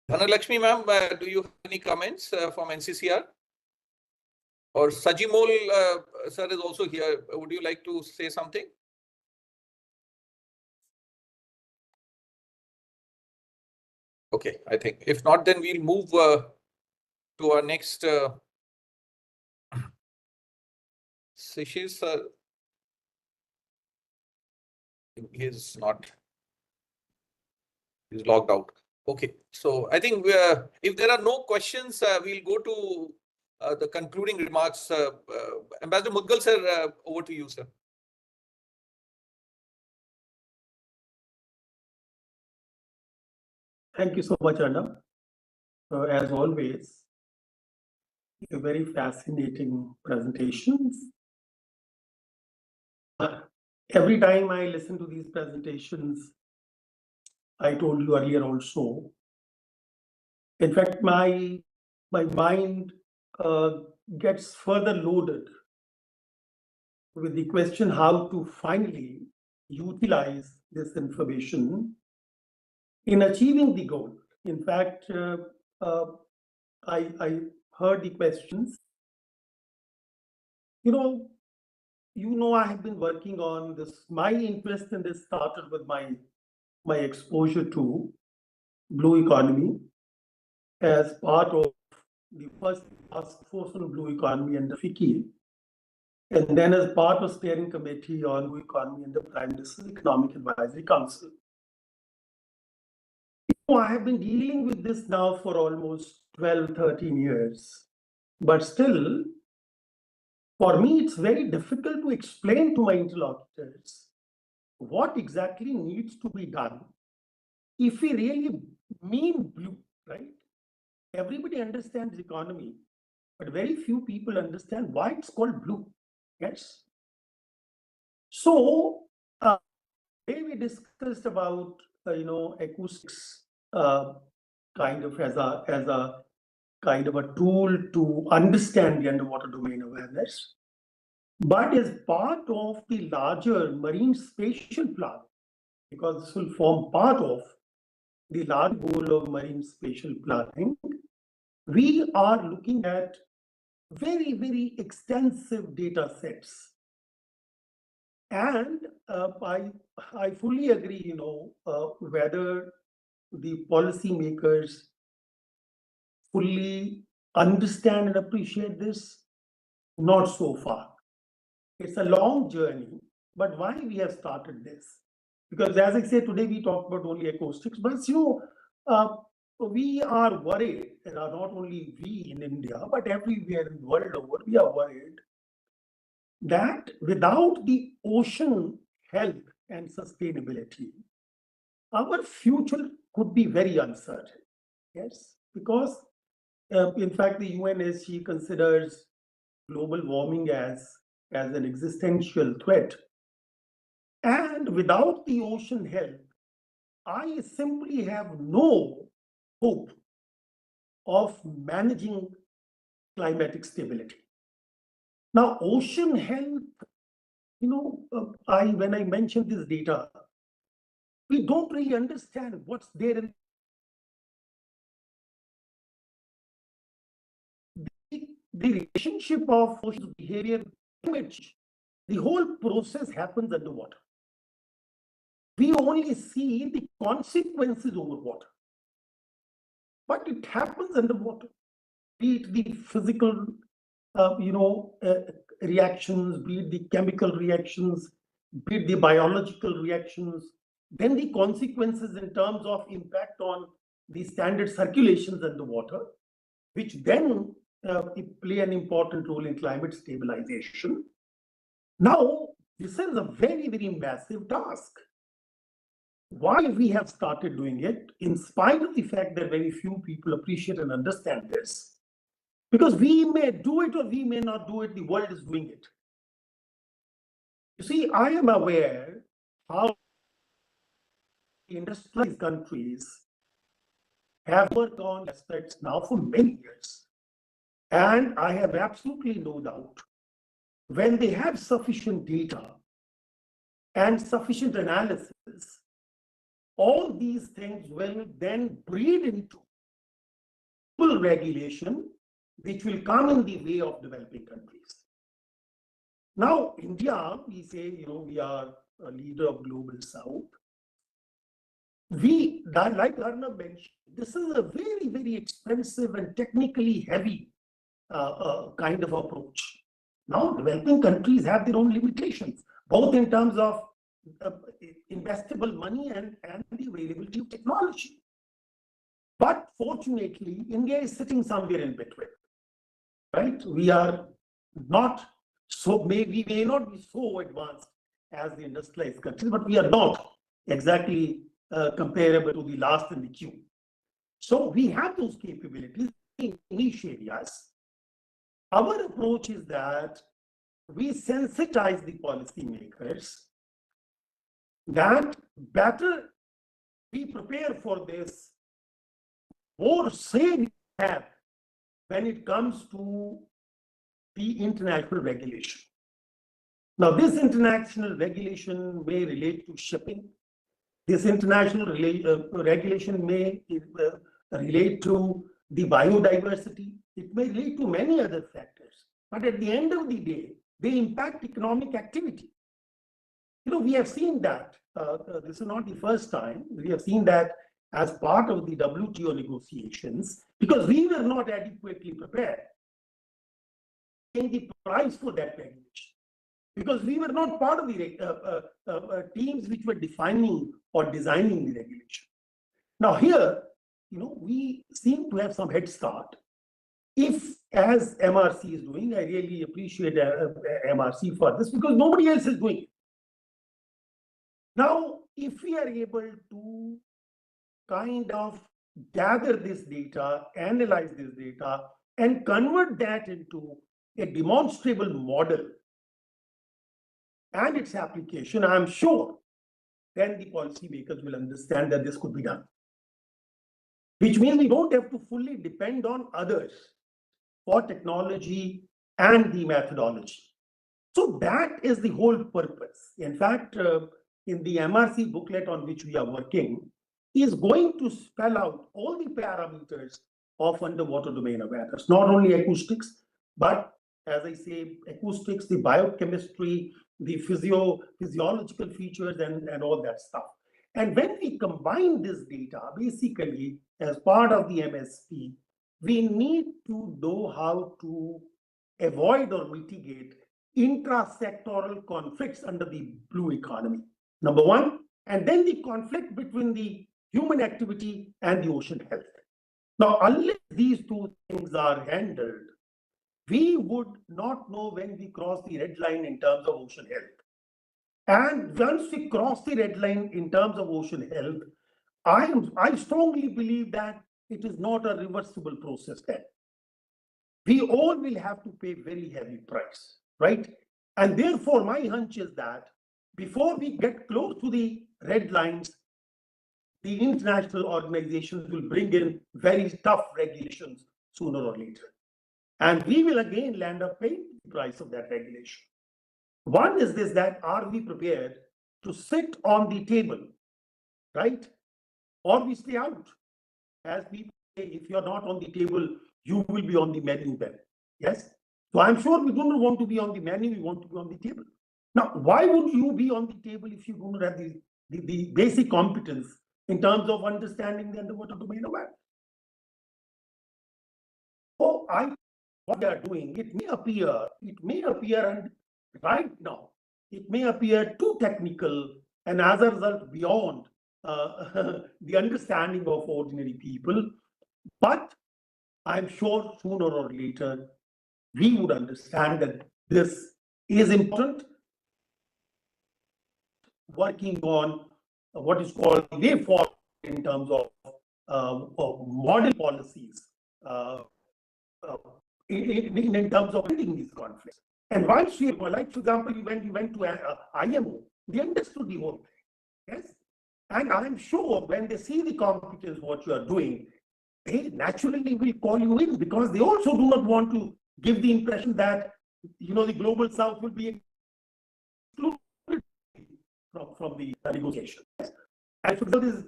Dhanalakshmi ma'am, do you have any comments from NCCR? Or Sajimol sir is also here. Would you like to say something? Okay, I think if not, then we'll move to our next Sishish sir. He's not. He's logged out. Okay, so I think if there are no questions, we'll go to the concluding remarks. Ambassador Mudgal sir, over to you, sir. Thank you so much, Arnab. As always, a very fascinating presentations. Every time I listen to these presentations, I told you earlier also, in fact, my mind gets further loaded with the question how to finally utilize this information in achieving the goal. In fact, I heard the questions. I have been working on this. My interest in this started with my exposure to blue economy as part of the first task force on blue economy under FICCI, and then as part of steering committee on blue economy in the Prime Minister's Economic Advisory Council. I have been dealing with this now for almost 12, 13 years, but still, for me, it's very difficult to explain to my interlocutors what exactly needs to be done if we really mean blue, right? Everybody understands economy, but very few people understand why it's called blue. Yes. So today we discussed about acoustics kind of as a kind of a tool to understand the underwater domain awareness, but as part of the larger marine spatial plan, because this will form part of the large goal of marine spatial planning. We are looking at very, very extensive data sets. And I fully agree, whether the policymakers fully understand and appreciate this, not so far. It's a long journey, but why we have started this? Because as I said, today we talk about only acoustics, but we are worried, and not only we in India, but everywhere in the world over, we are worried that without the ocean health and sustainability, our future could be very uncertain. Yes, because in fact, the UNSC considers global warming as an existential threat. And without the ocean health, I simply have no hope of managing climatic stability. Now, ocean health, when I mention this data, we don't really understand what's there in the relationship of ocean behavior, climate change. The whole process happens underwater. We only see the consequences over water, but it happens underwater. Be it the physical, reactions, be it the chemical reactions, be it the biological reactions, then the consequences in terms of impact on the standard circulations underwater, which then play an important role in climate stabilization. Now, this is a very, very massive task. Why we have started doing it, in spite of the fact that very few people appreciate and understand this, because we may do it or we may not do it, the world is doing it. You see, I am aware how industrialized countries have worked on aspects now for many years. And I have absolutely no doubt when they have sufficient data and sufficient analysis, all these things will then breed into regulation which will come in the way of developing countries. Now, India, we say, we are a leader of global south. Like Arnab mentioned, this is a very, very expensive and technically heavy kind of approach. Now, developing countries have their own limitations, both in terms of investable money and the availability of technology. But fortunately, India is sitting somewhere in between, right? We are not we may not be so advanced as the industrialized countries, but we are not exactly comparable to the last in the queue. So we have those capabilities in niche areas. Our approach is that we sensitize the policymakers that better we prepare for this, more say we have when it comes to the international regulation. Now, this international regulation may relate to shipping. This international regulation may relate to the biodiversity. It may relate to many other factors. But at the end of the day, they impact economic activity. We have seen that. This is not the first time. We have seen that as part of the WTO negotiations, because we were not adequately prepared in the price for that regulation, because we were not part of the teams which were defining or designing the regulation. Now here, we seem to have some head start. If, as MRC is doing, I really appreciate MRC for this, because nobody else is doing it. Now, if we are able to kind of gather this data, analyze this data, and convert that into a demonstrable model and its application, I'm sure then the policymakers will understand that this could be done. Which means we don't have to fully depend on others for technology and the methodology. So that is the whole purpose. In fact, in the MRC booklet on which we are working, is going to spell out all the parameters of underwater domain awareness, not only acoustics, but as I say, acoustics, the biochemistry, the physiological features, and all that stuff. And when we combine this data, basically, as part of the MSP, we need to know how to avoid or mitigate intra-sectoral conflicts under the blue economy, number one, and then the conflict between the human activity and the ocean health. Now, unless these two things are handled, we would not know when we cross the red line in terms of ocean health. And once we cross the red line in terms of ocean health, I strongly believe that it is not a reversible process then. We all will have to pay very heavy price, right? And therefore, my hunch is that before we get close to the red lines, the international organizations will bring in very tough regulations sooner or later. And we will again land up paying the price of that regulation. One is this, that are we prepared to sit on the table, right? Or we stay out. As people say, if you're not on the table, you will be on the menu then. Yes? So I'm sure we don't want to be on the menu, we want to be on the table. Now, why would you be on the table if you don't have the basic competence in terms of understanding the underwater domain awareness? So what they are doing, it may appear, and right now, it may appear too technical, and as a result, beyond the understanding of ordinary people. But I'm sure sooner or later, we would understand that this is important. Working on what is called the way forward in terms of model policies, in terms of ending these conflicts. And once we, like for example, when we went to IMO, they understood the whole thing. Yes, and I'm sure when they see the competence, what you are doing, they naturally will call you in, because they also do not want to give the impression that the global south will be excluded from the negotiations. And for these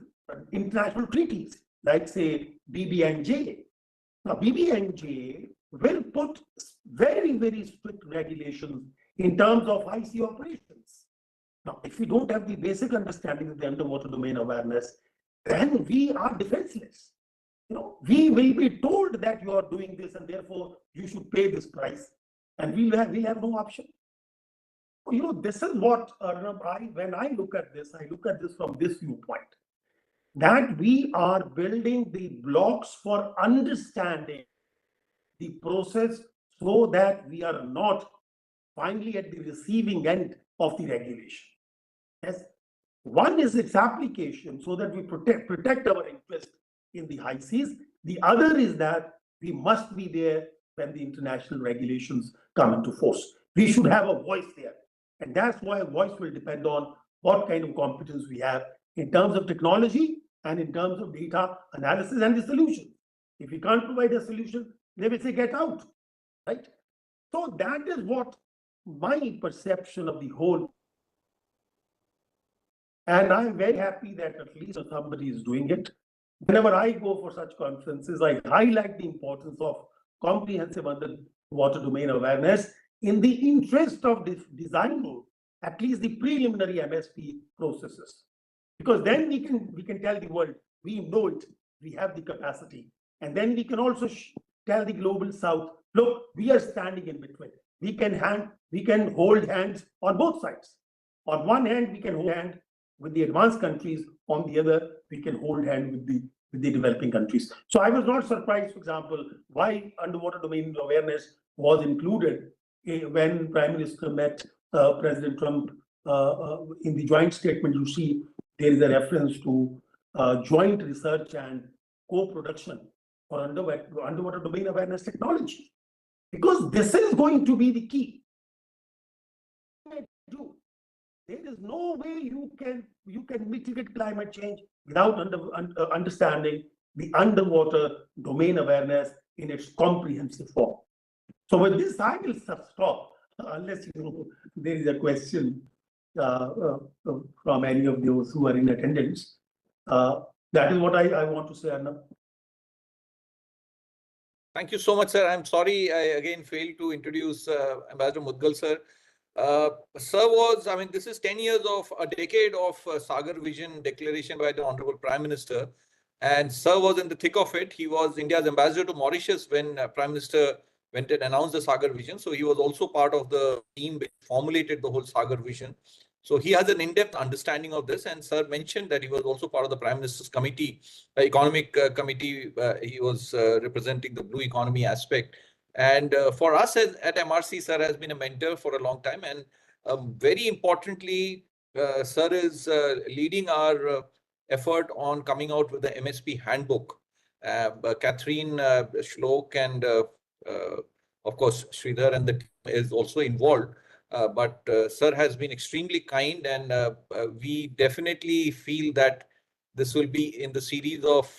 international treaties, like say BBNJ, Now, BBNJ will put very, very strict regulations in terms of high sea operations. Now, if we don't have the basic understanding of the underwater domain awareness, then we are defenseless. We will be told that you are doing this and therefore you should pay this price, and we'll have no option. This is what, when I look at this, I look at this from this viewpoint, that we are building the blocks for understanding the process so that we are not finally at the receiving end of the regulation. Yes. One is its application so that we protect our interest in the high seas. The other is that we must be there when the international regulations come into force. We should have a voice there. And that's why a voice will depend on what kind of competence we have in terms of technology and in terms of data analysis and the solution. If we can't provide a solution, they will say, get out, right? So that is what my perception of the whole. And I'm very happy that at least somebody is doing it. Whenever I go for such conferences, I highlight the importance of comprehensive underwater domain awareness in the interest of designing at least the preliminary MSP processes. Because then we can tell the world, we know it, we have the capacity. And then we can also tell the global south, look, we are standing in between. We can hold hands on both sides. On one hand, we can hold hand with the advanced countries. On the other, we can hold hand with the developing countries. So I was not surprised, for example, why underwater domain awareness was included when Prime Minister met President Trump in the joint statement. You see, there is a reference to joint research and co-production for underwater domain awareness technology, because this is going to be the key. There is no way you can mitigate climate change without understanding the underwater domain awareness in its comprehensive form. So with this, I will stop, unless there is a question from any of those who are in attendance. That is what I want to say, Arnab. Thank you so much, sir. I'm sorry I again failed to introduce Ambassador Mudgal, sir. Sir was, this is 10 years of a decade of Sagar Vision declaration by the Honorable Prime Minister. And Sir was in the thick of it. He was India's ambassador to Mauritius when Prime Minister went and announced the Sagar Vision. So he was also part of the team which formulated the whole Sagar Vision. So he has an in-depth understanding of this. And Sir mentioned that he was also part of the Prime Minister's committee, economic committee. He was representing the blue economy aspect. And for us at MRC, Sir has been a mentor for a long time. And very importantly, Sir is leading our effort on coming out with the MSP handbook. Catherine Shlok and of course Sridhar and the team is also involved. But Sir has been extremely kind, and we definitely feel that this will be in the series of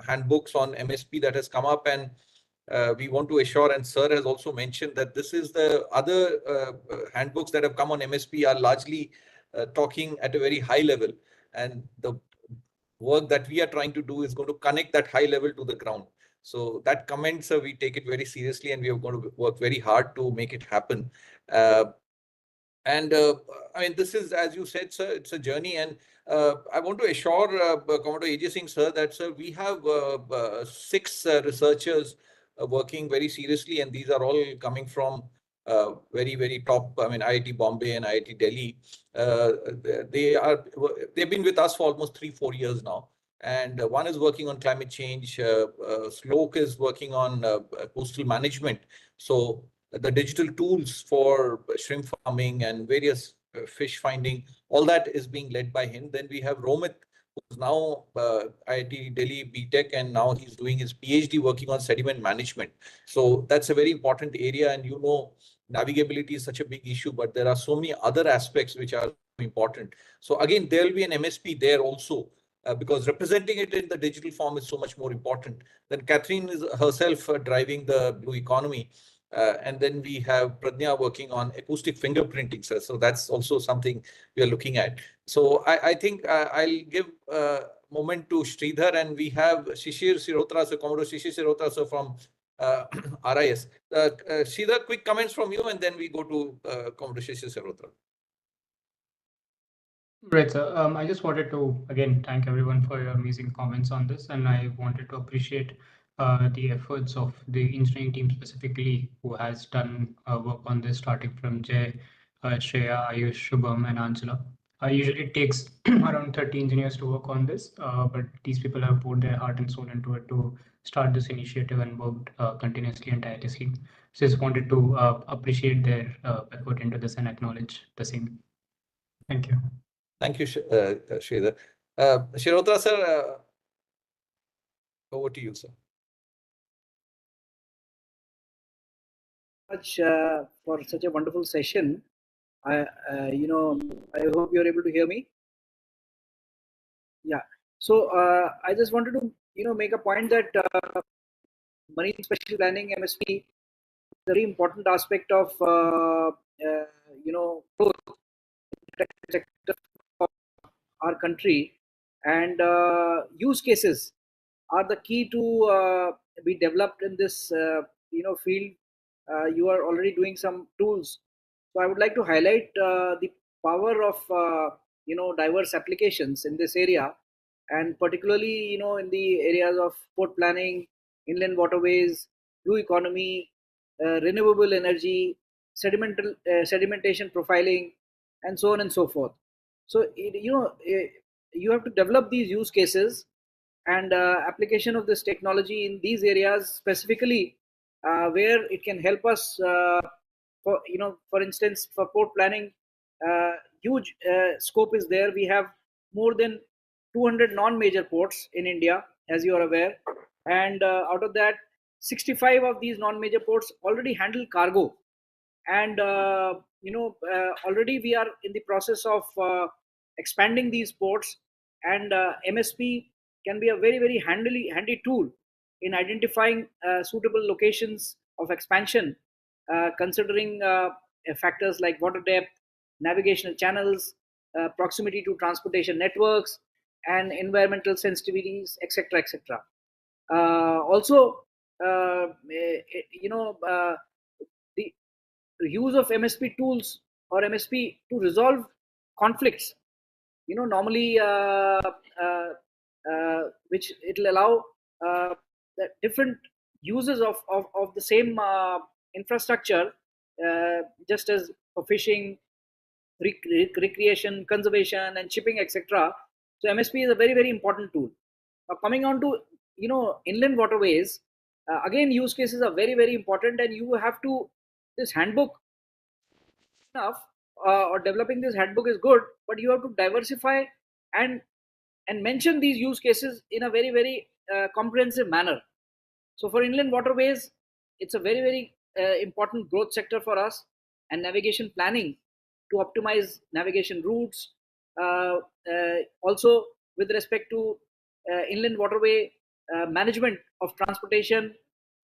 handbooks on MSP that has come up, and we want to assure, and Sir has also mentioned that this is the other handbooks that have come on MSP are largely talking at a very high level, and the work that we are trying to do is going to connect that high level to the ground. So that comment, sir, we take it very seriously, and we are going to work very hard to make it happen. This is, as you said, sir, it's a journey, and I want to assure Commodore AJ Singh, sir, that, sir, we have 6 researchers working very seriously, and these are all coming from very, very top, IIT Bombay and IIT Delhi. They've been with us for almost 3-4 years now. And one is working on climate change. Slok is working on coastal management. So the digital tools for shrimp farming and various fish finding, all that is being led by him. Then we have Romit, who's now IIT Delhi BTech, and now he's doing his PhD working on sediment management. So that's a very important area. And navigability is such a big issue, but there are so many other aspects which are important. So again, there will be an MSP there also. Because representing it in the digital form is so much more important. Then Catherine is herself driving the blue economy. And then we have Pradnya working on acoustic fingerprinting, sir. So that's also something we are looking at. So I think I'll give moment to Sridhar, and we have Shishir Sirotra, so Commodore Shishir Sirotra, so from RIS. Sridhar, quick comments from you, and then we go to Commodore Shishir Sirotra. Right, sir. I just wanted to again thank everyone for your amazing comments on this, and I wanted to appreciate the efforts of the engineering team specifically, who has done work on this, starting from Jay, Shreya, Ayush, Shubham, and Angela. Usually it takes around 30 engineers to work on this, but these people have poured their heart and soul into it to start this initiative and worked continuously and tirelessly. So just wanted to appreciate their effort into this and acknowledge the same. Thank you. Thank you, Sridhar. Shirotra, sir, over to you, sir. Much for such a wonderful session. I hope you're able to hear me. Yeah. So I just wanted to, make a point that marine special planning MSP is a very important aspect of, growth sector of our country, and use cases are the key to be developed in this, field. You are already doing some tools. So I would like to highlight the power of, diverse applications in this area, and particularly, in the areas of port planning, inland waterways, blue economy, renewable energy, sedimentation profiling, and so on and so forth. So, you have to develop these use cases and application of this technology in these areas specifically, where it can help us, for instance, for port planning. Huge scope is there. We have more than 200 non-major ports in India, as you are aware, and out of that, 65 of these non-major ports already handle cargo, and already we are in the process of expanding these ports, and MSP can be a very very handy tool in identifying suitable locations of expansion, considering factors like water depth, navigational channels, proximity to transportation networks, and environmental sensitivities, etc., etc. Also, the use of MSP tools or MSP to resolve conflicts, normally, which it will allow the different uses of the same infrastructure, just as for fishing, recreation, conservation, and shipping, etc. So MSP is a very very important tool. Now coming on to, inland waterways, again use cases are very very important, and you have to, this handbook enough, or developing this handbook is good, but you have to diversify and mention these use cases in a very very comprehensive manner. So for inland waterways, it's a very very important growth sector for us, and navigation planning to optimize navigation routes. Also with respect to inland waterway management of transportation,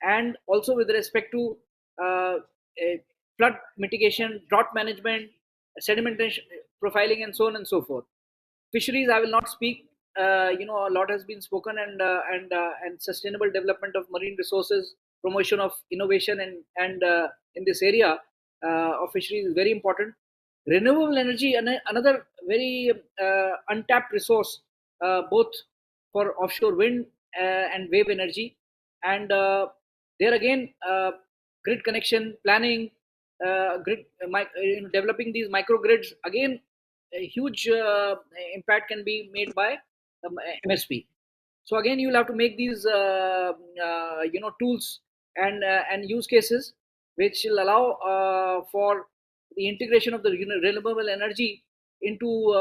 and also with respect to uh, flood mitigation, drought management, sedimentation profiling, and so on and so forth. Fisheries, I will not speak. A lot has been spoken, and sustainable development of marine resources, promotion of innovation, and in this area of fisheries is very important. Renewable energy, another very untapped resource, both for offshore wind and wave energy, and there again, grid connection planning, developing these microgrids, again a huge impact can be made by MSP. So again, you'll have to make these tools and use cases which will allow for the integration of the renewable energy into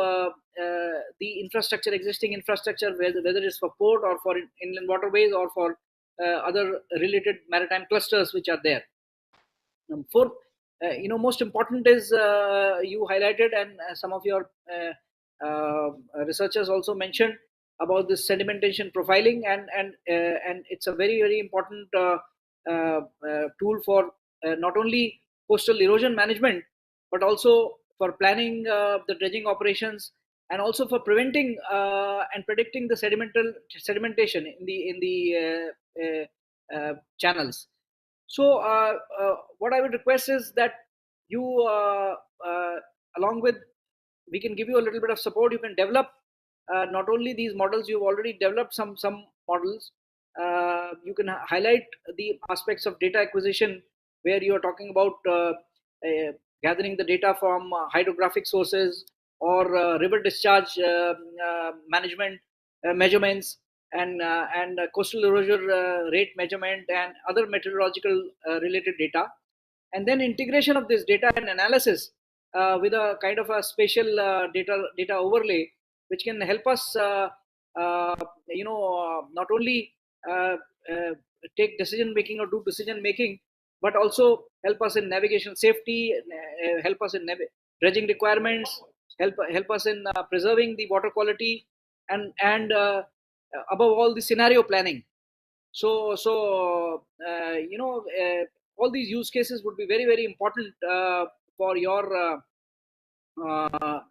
the infrastructure, existing infrastructure, whether it's for port or for inland waterways or for other related maritime clusters which are there. Fourth, most important is, you highlighted, and some of your researchers also mentioned about this sedimentation profiling, and it's a very very important tool for not only coastal erosion management, but also for planning the dredging operations, and also for preventing and predicting the sedimentation in the channels. So what I would request is that you, along with, we can give you a little bit of support. You can develop not only these models, you've already developed some models. You can highlight the aspects of data acquisition, where you are talking about gathering the data from hydrographic sources or river discharge management measurements, and coastal erosion rate measurement and other meteorological related data, and then integration of this data and analysis with a kind of a spatial data overlay, which can help us not only uh, uh, take decision making or do decision making, but also help us in navigation safety, help us in dredging requirements, help us in preserving the water quality, and above all, the scenario planning. So all these use cases would be very, very important for your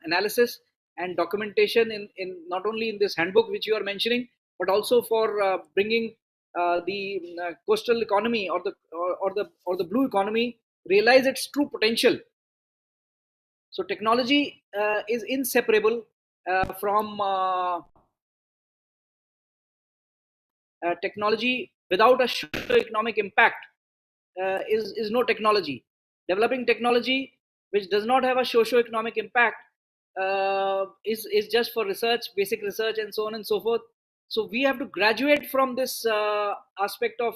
analysis and documentation in not only in this handbook which you are mentioning, but also for bringing the coastal economy, or the blue economy, realize its true potential. So technology is inseparable from technology. Without a socio-economic impact is no technology. Developing technology which does not have a socio-economic impact is just for research, basic research, and so on and so forth. So we have to graduate from this aspect of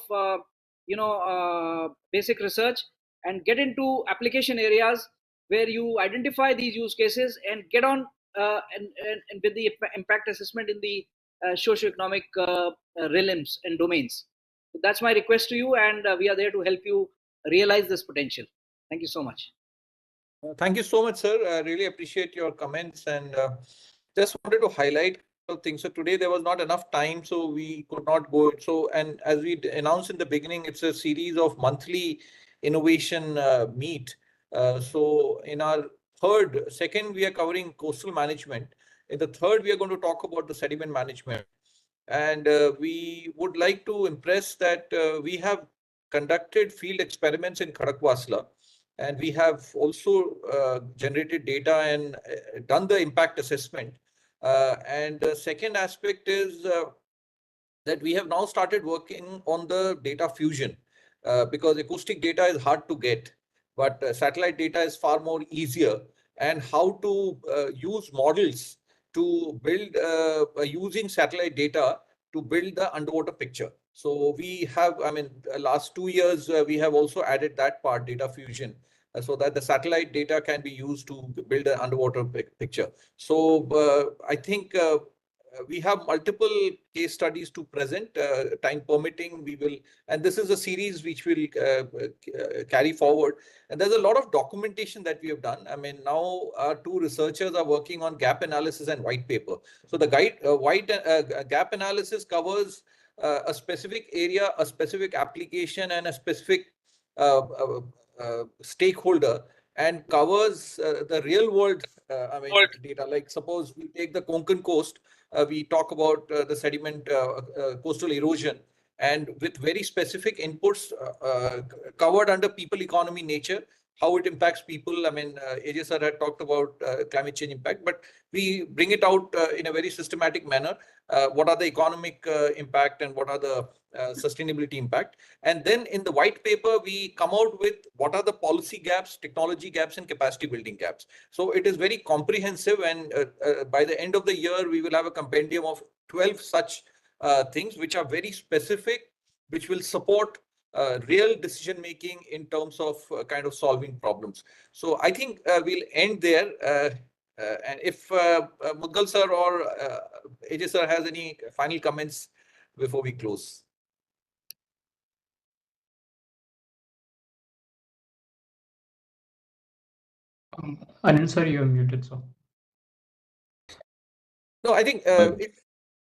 basic research and get into application areas where you identify these use cases and get on and with the impact assessment in the socio-economic realms and domains. So that's my request to you, and we are there to help you realize this potential. Thank you so much. Thank you so much, sir. I really appreciate your comments, and just wanted to highlight things. So today there was not enough time, so we could not go. So, and as we announced in the beginning, it's a series of monthly innovation meet. So in our second, we are covering coastal management. In the third, we are going to talk about the sediment management. And we would like to impress that we have conducted field experiments in Khadakwasla, and we have also generated data and done the impact assessment. And the second aspect is that we have now started working on the data fusion, because acoustic data is hard to get, but satellite data is far more easier, and how to use models to build using satellite data to build the underwater picture. So we have, I mean, last 2 years, we have also added that part, data fusion, so that the satellite data can be used to build an underwater picture. So I think we have multiple case studies to present, time permitting. We will, and this is a series which will carry forward. And there's a lot of documentation that we have done. I mean, now our two researchers are working on gap analysis and white paper. So the gap analysis covers a specific area, a specific application, and a specific stakeholder, and covers the real world data. Like suppose we take the Konkan coast, we talk about the sediment, coastal erosion, and with very specific inputs covered under people, economy, nature, how it impacts people. I mean, AJ sir had talked about climate change impact, but we bring it out in a very systematic manner. What are the economic impact, and what are the sustainability impact? And then in the white paper, we come out with what are the policy gaps, technology gaps, and capacity building gaps. So it is very comprehensive, and by the end of the year, we will have a compendium of 12 such things which are very specific, which will support real decision making in terms of kind of solving problems. So I think we'll end there. And if Mudgal sir or AJ sir has any final comments before we close. Anand sir, you're muted, so. No, I think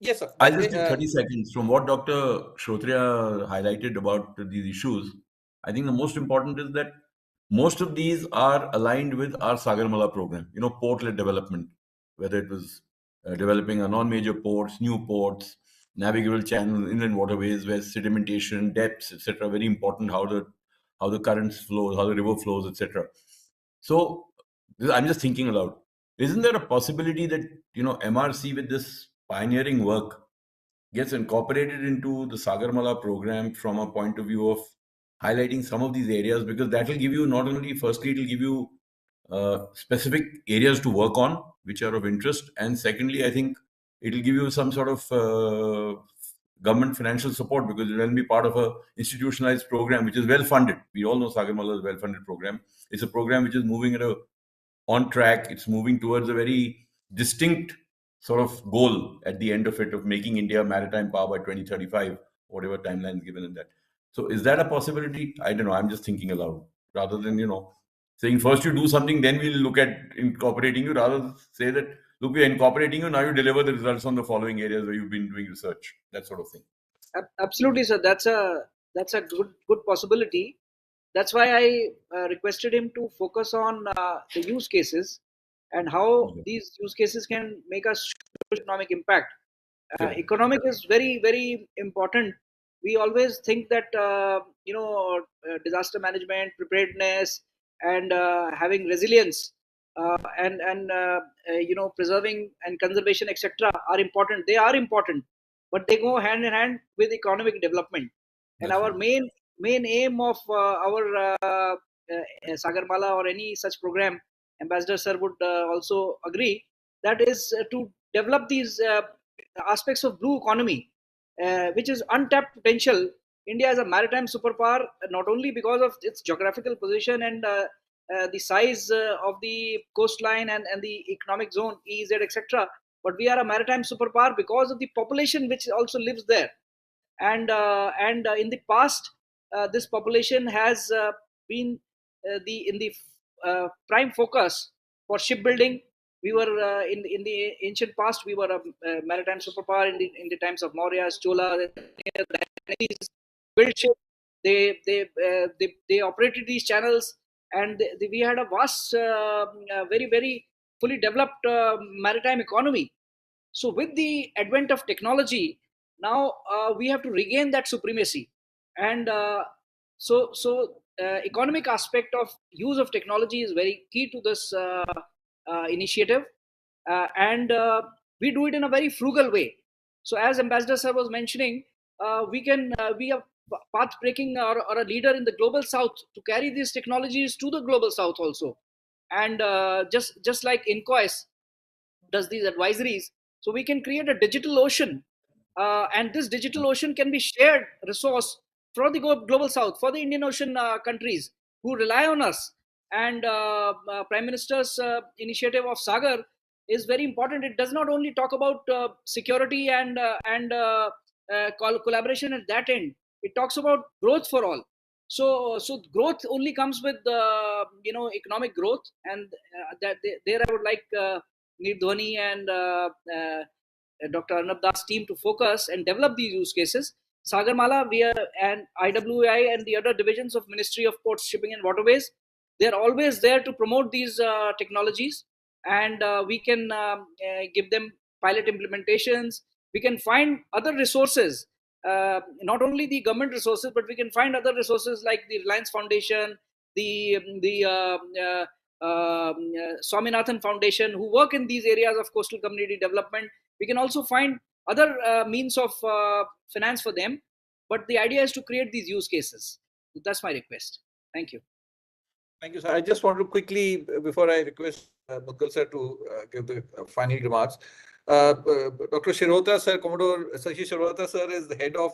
yes, sir. I'll just take 30 seconds from what Dr. Shrotriya highlighted about these issues. I think the most important is that most of these are aligned with our Sagarmala program, port-led development, whether it was developing a non-major ports, new ports, navigable channels, inland waterways where sedimentation, depths, etc. very important. How the currents flow, how the river flows, etc. So I'm just thinking aloud. Isn't there a possibility that MRC with this pioneering work gets incorporated into the Sagarmala program from a point of view of highlighting some of these areas? Because that will give you not only, firstly, it will give you specific areas to work on which are of interest, and secondly, I think it will give you some sort of government financial support, because it will be part of a institutionalized program which is well funded. We all know Sagarmala is a well funded program. It's a program which is moving on track. It's moving towards a very distinct sort of goal at the end of it, of making India maritime power by 2035, whatever timeline is given in that. So is that a possibility? I don't know. I'm just thinking aloud, rather than saying first you do something, then we'll look at incorporating you. Rather say that, look, we're incorporating you, now you deliver the results on the following areas where you've been doing research, that sort of thing. Absolutely, sir. That's a good possibility. That's why I requested him to focus on the use cases and how these use cases can make a economic impact. Economic is very, very important. We always think that disaster management, preparedness, and having resilience, and preserving and conservation, etc., are important. They are important, but they go hand in hand with economic development. And our main aim of our Sagarmala or any such program, Ambassador Sir would also agree, that is to develop these aspects of blue economy, which is untapped potential. India is a maritime superpower, not only because of its geographical position and the size of the coastline and the economic zone, EEZ, etc. But we are a maritime superpower because of the population which also lives there. And in the past, this population has been in the prime focus for shipbuilding. We were in the ancient past, we were a maritime superpower in the times of Mauryas, Cholas. Built ships. They operated these channels, and we had a vast, very, very fully developed maritime economy. So with the advent of technology, now we have to regain that supremacy. And economic aspect of use of technology is very key to this initiative. And we do it in a very frugal way. So as Ambassador Sir was mentioning, we can be a path breaking or a leader in the global south to carry these technologies to the global south also. And just like Incois does these advisories, so we can create a digital ocean, and this digital ocean can be shared resource for the global south, for the Indian Ocean countries who rely on us. And Prime Minister's initiative of Sagar is very important. It does not only talk about security and collaboration at that end. It talks about growth for all. So growth only comes with economic growth, and there I would like NirDhwani and Dr. Arnab Das team to focus and develop these use cases. Sagarmala, we are, and IWI and the other divisions of Ministry of Ports, Shipping and Waterways, they are always there to promote these technologies, and we can give them pilot implementations. We can find other resources, not only the government resources, but we can find other resources like the Reliance Foundation, the Swaminathan Foundation, who work in these areas of coastal community development. We can also find other means of finance for them. But the idea is to create these use cases. That's my request. Thank you. Thank you, sir. I just want to quickly, before I request Mudgal sir to give the final remarks, Dr. Shirota sir, Commodore Sashi Shirota sir is the head of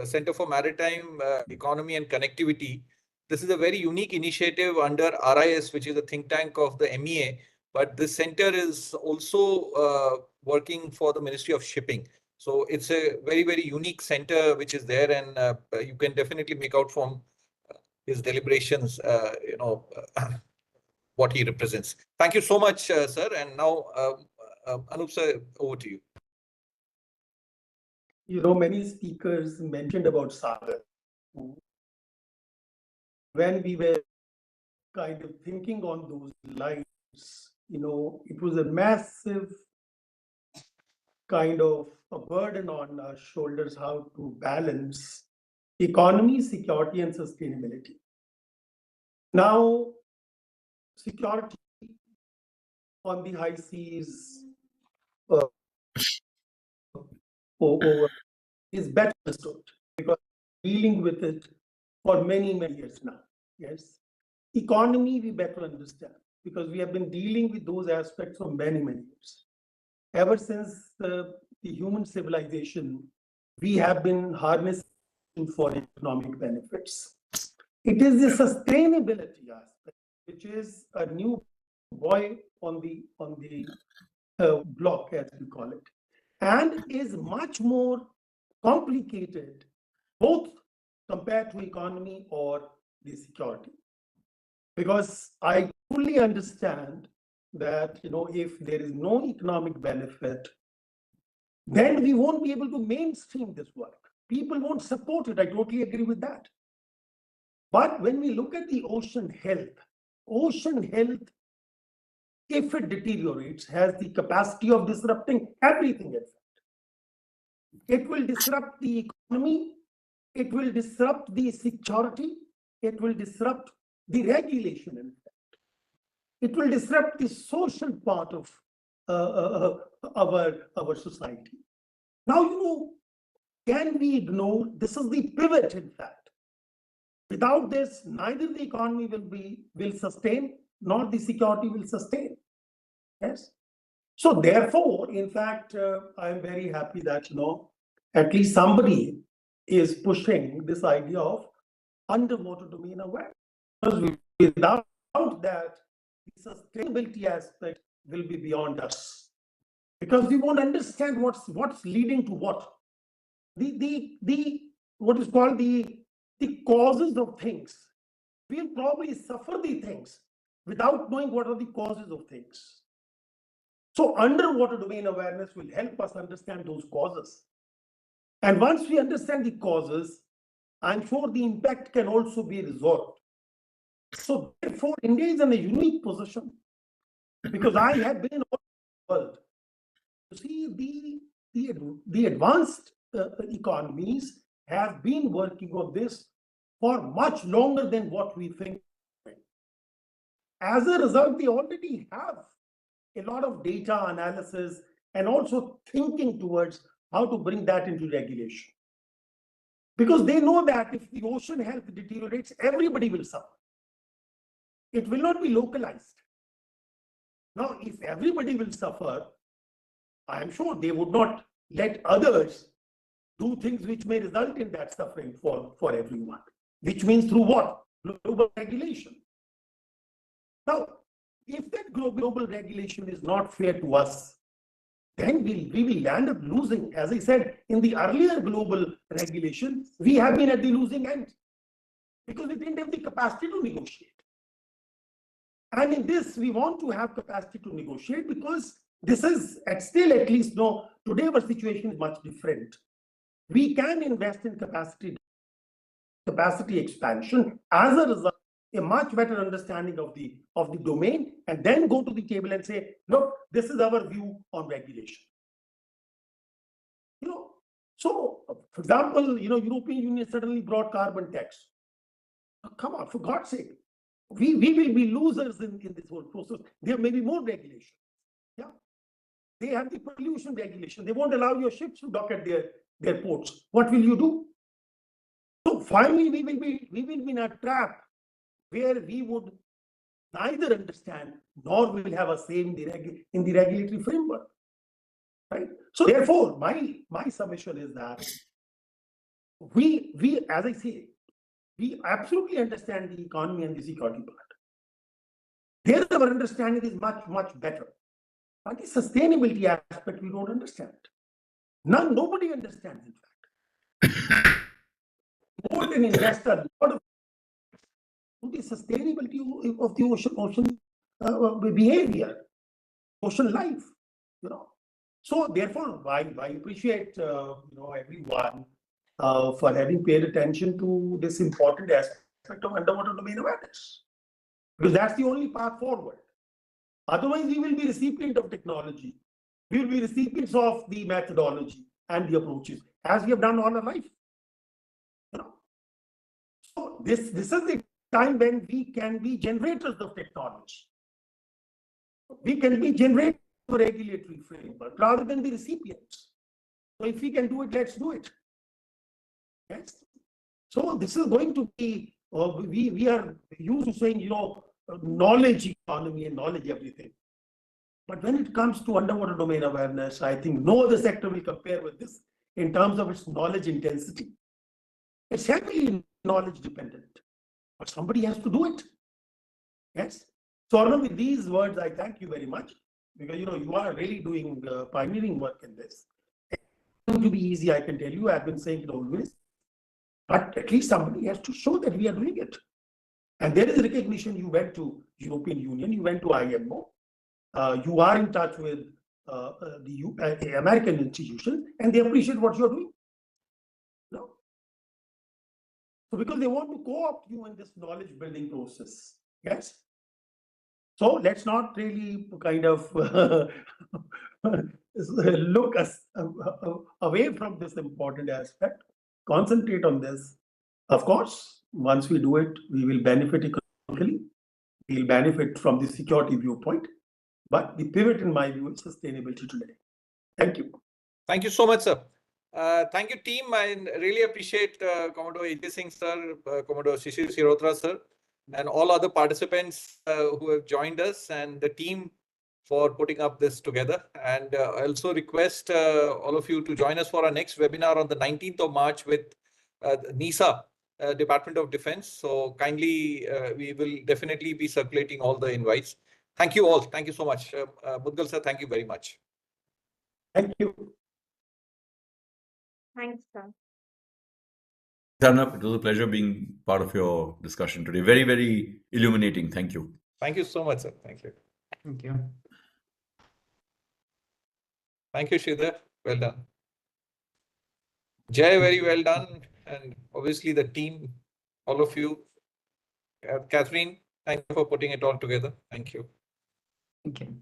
Center for Maritime Economy and Connectivity. This is a very unique initiative under RIS, which is a think tank of the MEA. But this center is also working for the Ministry of Shipping. So it's a very, very unique center which is there, and you can definitely make out from his deliberations, what he represents. Thank you so much, sir. And now, Anup sir, over to you. Many speakers mentioned about Sagar. When we were kind of thinking on those lines, it was a massive kind of a burden on our shoulders how to balance economy, security, and sustainability. Now, security on the high seas is better understood because dealing with it for many, many years now. Yes. Economy, we better understand because we have been dealing with those aspects for many, many years. Ever since the human civilization, we have been harnessing for economic benefits. It is the sustainability aspect, which is a new boy on the block, as we call it, and is much more complicated, both compared to economy or the security. Because I fully understand that if there is no economic benefit, then we won't be able to mainstream this work. People won't support it. I totally agree with that. But when we look at the ocean health, if it deteriorates, has the capacity of disrupting everything. In fact, it will disrupt the economy, it will disrupt the security, it will disrupt the regulation. In fact, it will disrupt the social part of our society. Now, can we ignore? This is the pivot. In fact, without this, neither the economy will sustain, nor the security will sustain. Yes. So therefore, in fact, I am very happy that at least somebody is pushing this idea of underwater domain awareness. Because without that, the sustainability aspect will be beyond us. Because we won't understand what's leading to what. The what is called the causes of things. We'll probably suffer the things without knowing what are the causes of things. So underwater domain awareness will help us understand those causes. And once we understand the causes, I'm sure the impact can also be resolved. So therefore, India is in a unique position because I have been all over the world. You see, the advanced economies have been working on this for much longer than what we think. As a result, they already have a lot of data analysis and also thinking towards how to bring that into regulation. Because they know that if the ocean health deteriorates, everybody will suffer. It will not be localized. Now, if everybody will suffer, I am sure they would not let others do things which may result in that suffering for everyone, which means through what? Global regulation. Now, if that global regulation is not fair to us, then we will end up losing. As I said, in the earlier global regulation, we have been at the losing end because we didn't have the capacity to negotiate. And in this, we want to have capacity to negotiate because this is at least today our situation is much different. We can invest in capacity expansion. As a result, a much better understanding of the domain, and then go to the table and say, look, this is our view on regulation. So for example, European Union suddenly brought carbon tax. Oh, come on, for God's sake. We will be losers in this whole process. There may be more regulation. Yeah. They have the pollution regulation. They won't allow your ships to dock at their ports. What will you do? So finally, we will be in a trap where we would neither understand nor will have a say in the regulatory framework. Right. So therefore, my submission is that we, as I say, we absolutely understand the economy and the security part. There, our understanding is much, much better. But the sustainability aspect, we don't understand. Nobody understands, in fact. More than invest a lot of the sustainability of the ocean behavior, ocean life. So therefore, I appreciate everyone for having paid attention to this important aspect of underwater domain awareness, because that's the only path forward. Otherwise, we will be recipient of technology. We will be recipients of the methodology and the approaches, as we have done all our life. You know? So this is the time when we can be generators of technology. We can be generators of a regulatory framework rather than the recipients. So if we can do it, let's do it. Yes. So this is going to be, we are used to saying, you know, knowledge economy and knowledge everything. But when it comes to underwater domain awareness, I think no other sector will compare with this in terms of its knowledge intensity. It's heavily knowledge dependent, but somebody has to do it. Yes. So Arnav, with these words, I thank you very much, because you know you are really doing pioneering work in this. It's going to be easy, I can tell you. I've been saying it always, but at least somebody has to show that we are doing it. And there is recognition. You went to European Union, you went to IMO, you are in touch with the American institutions, and they appreciate what you're doing. No? So because they want to co-opt you in this knowledge building process. Yes. So let's not really kind of look us away from this important aspect. Concentrate on this. Of course, once we do it, we will benefit economically. We will benefit from the security viewpoint. But the pivot, in my view, is sustainability today. Thank you. Thank you so much, sir. Thank you, team. I really appreciate Commodore AJ Singh, sir, Commodore Shishir Shirotra, sir, and all other participants who have joined us, and the team for putting up this together. And I also request all of you to join us for our next webinar on the 19th of March with NISA, Department of Defense. So kindly, we will definitely be circulating all the invites. Thank you all. Thank you so much. Mudgal sir, thank you very much. Thank you. Thanks, sir. Arnav, it was a pleasure being part of your discussion today. Very, very illuminating. Thank you. Thank you so much, sir. Thank you. Thank you. Thank you, Sridhar. Well done. Jay, very well done. And obviously the team, all of you. Catherine, thank you for putting it all together. Thank you. Thank you.